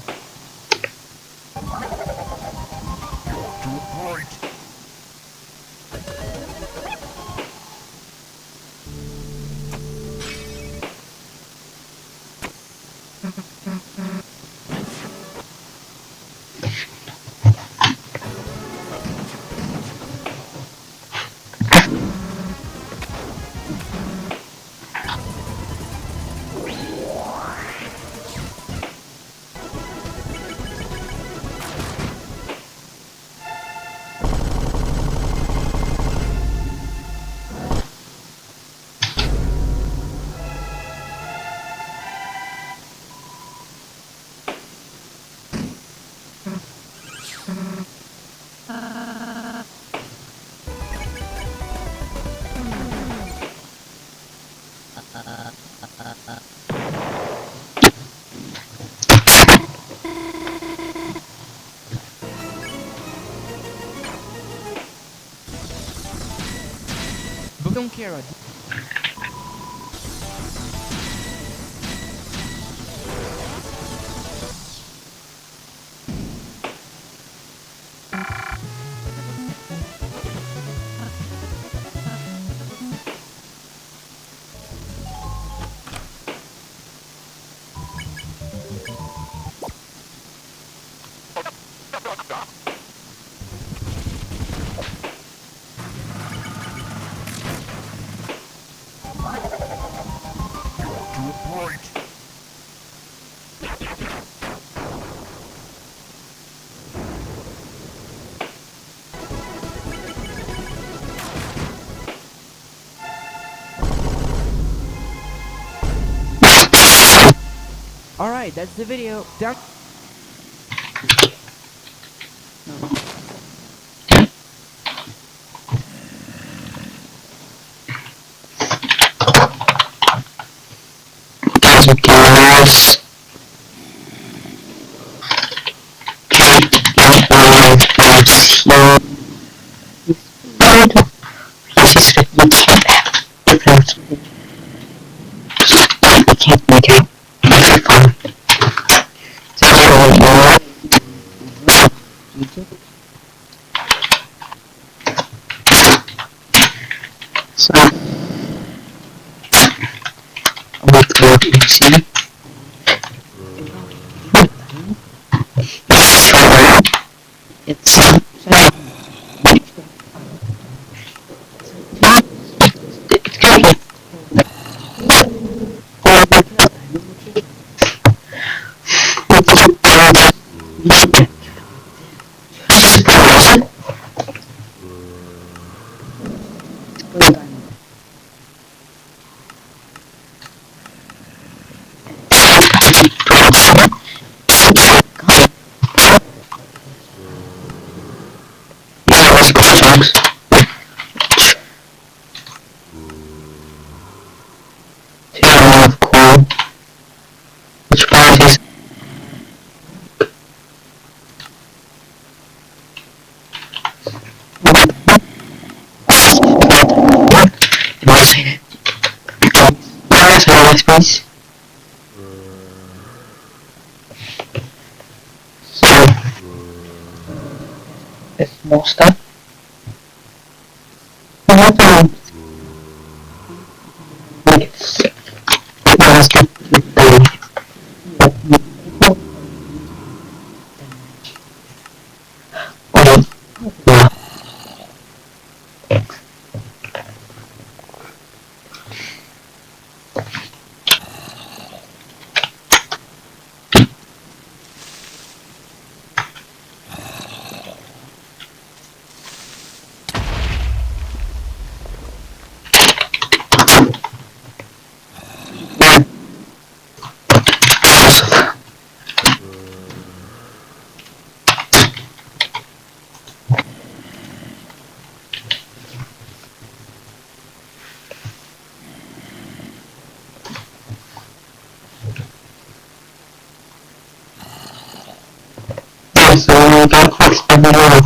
But don't care. Alright, that's the video. Down. So, let's go and see. It's space. So there's more stuff. So I got fixed the video.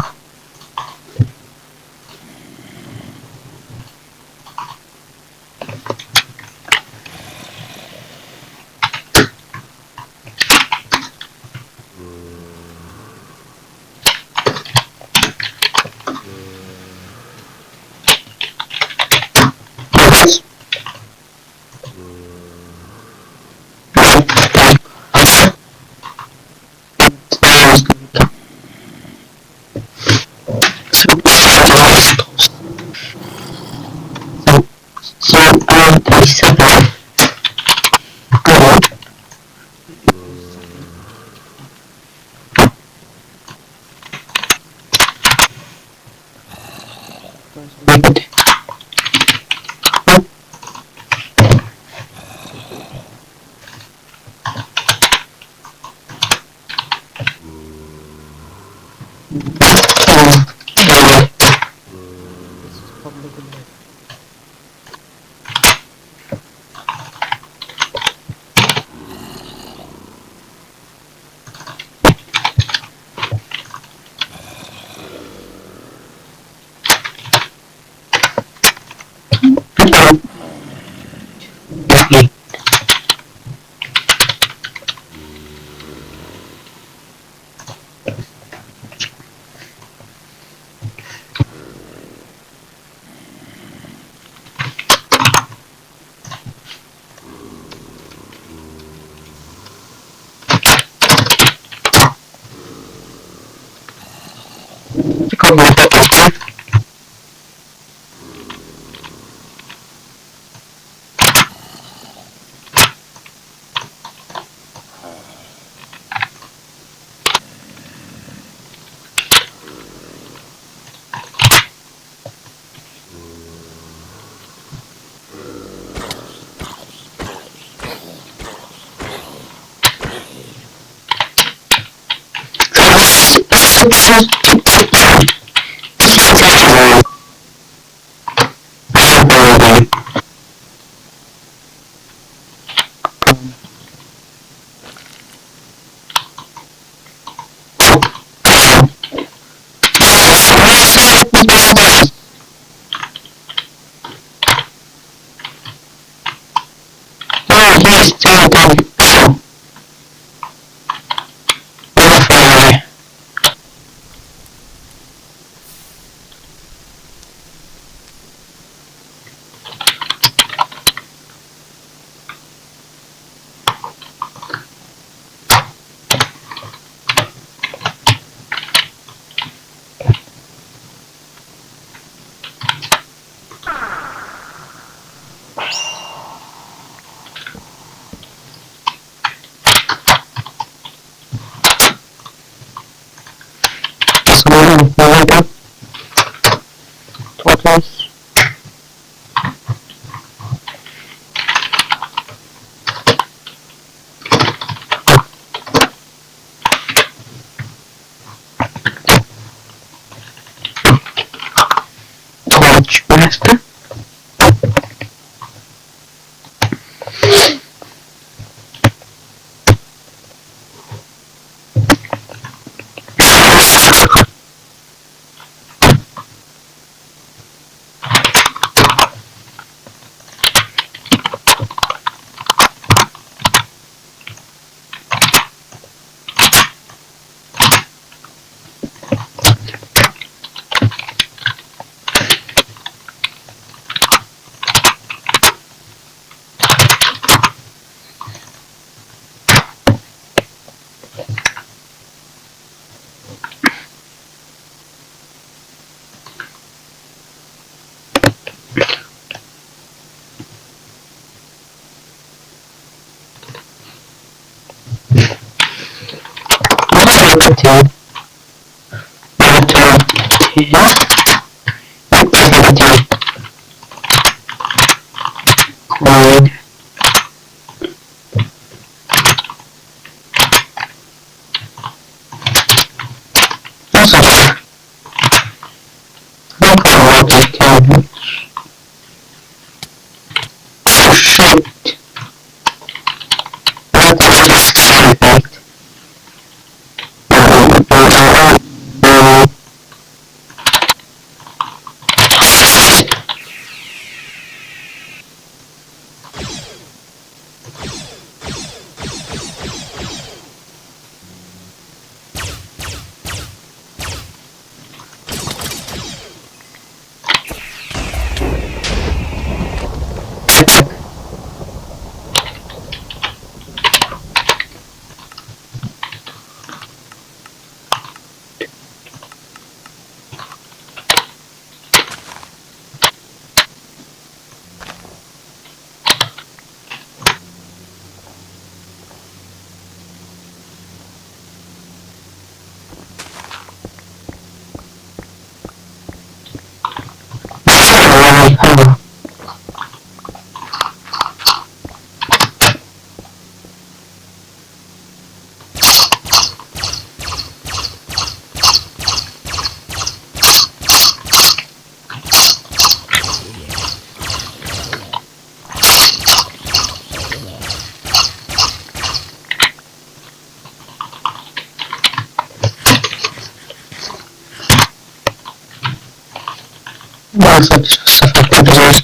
Such affected disease.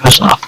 Goes off.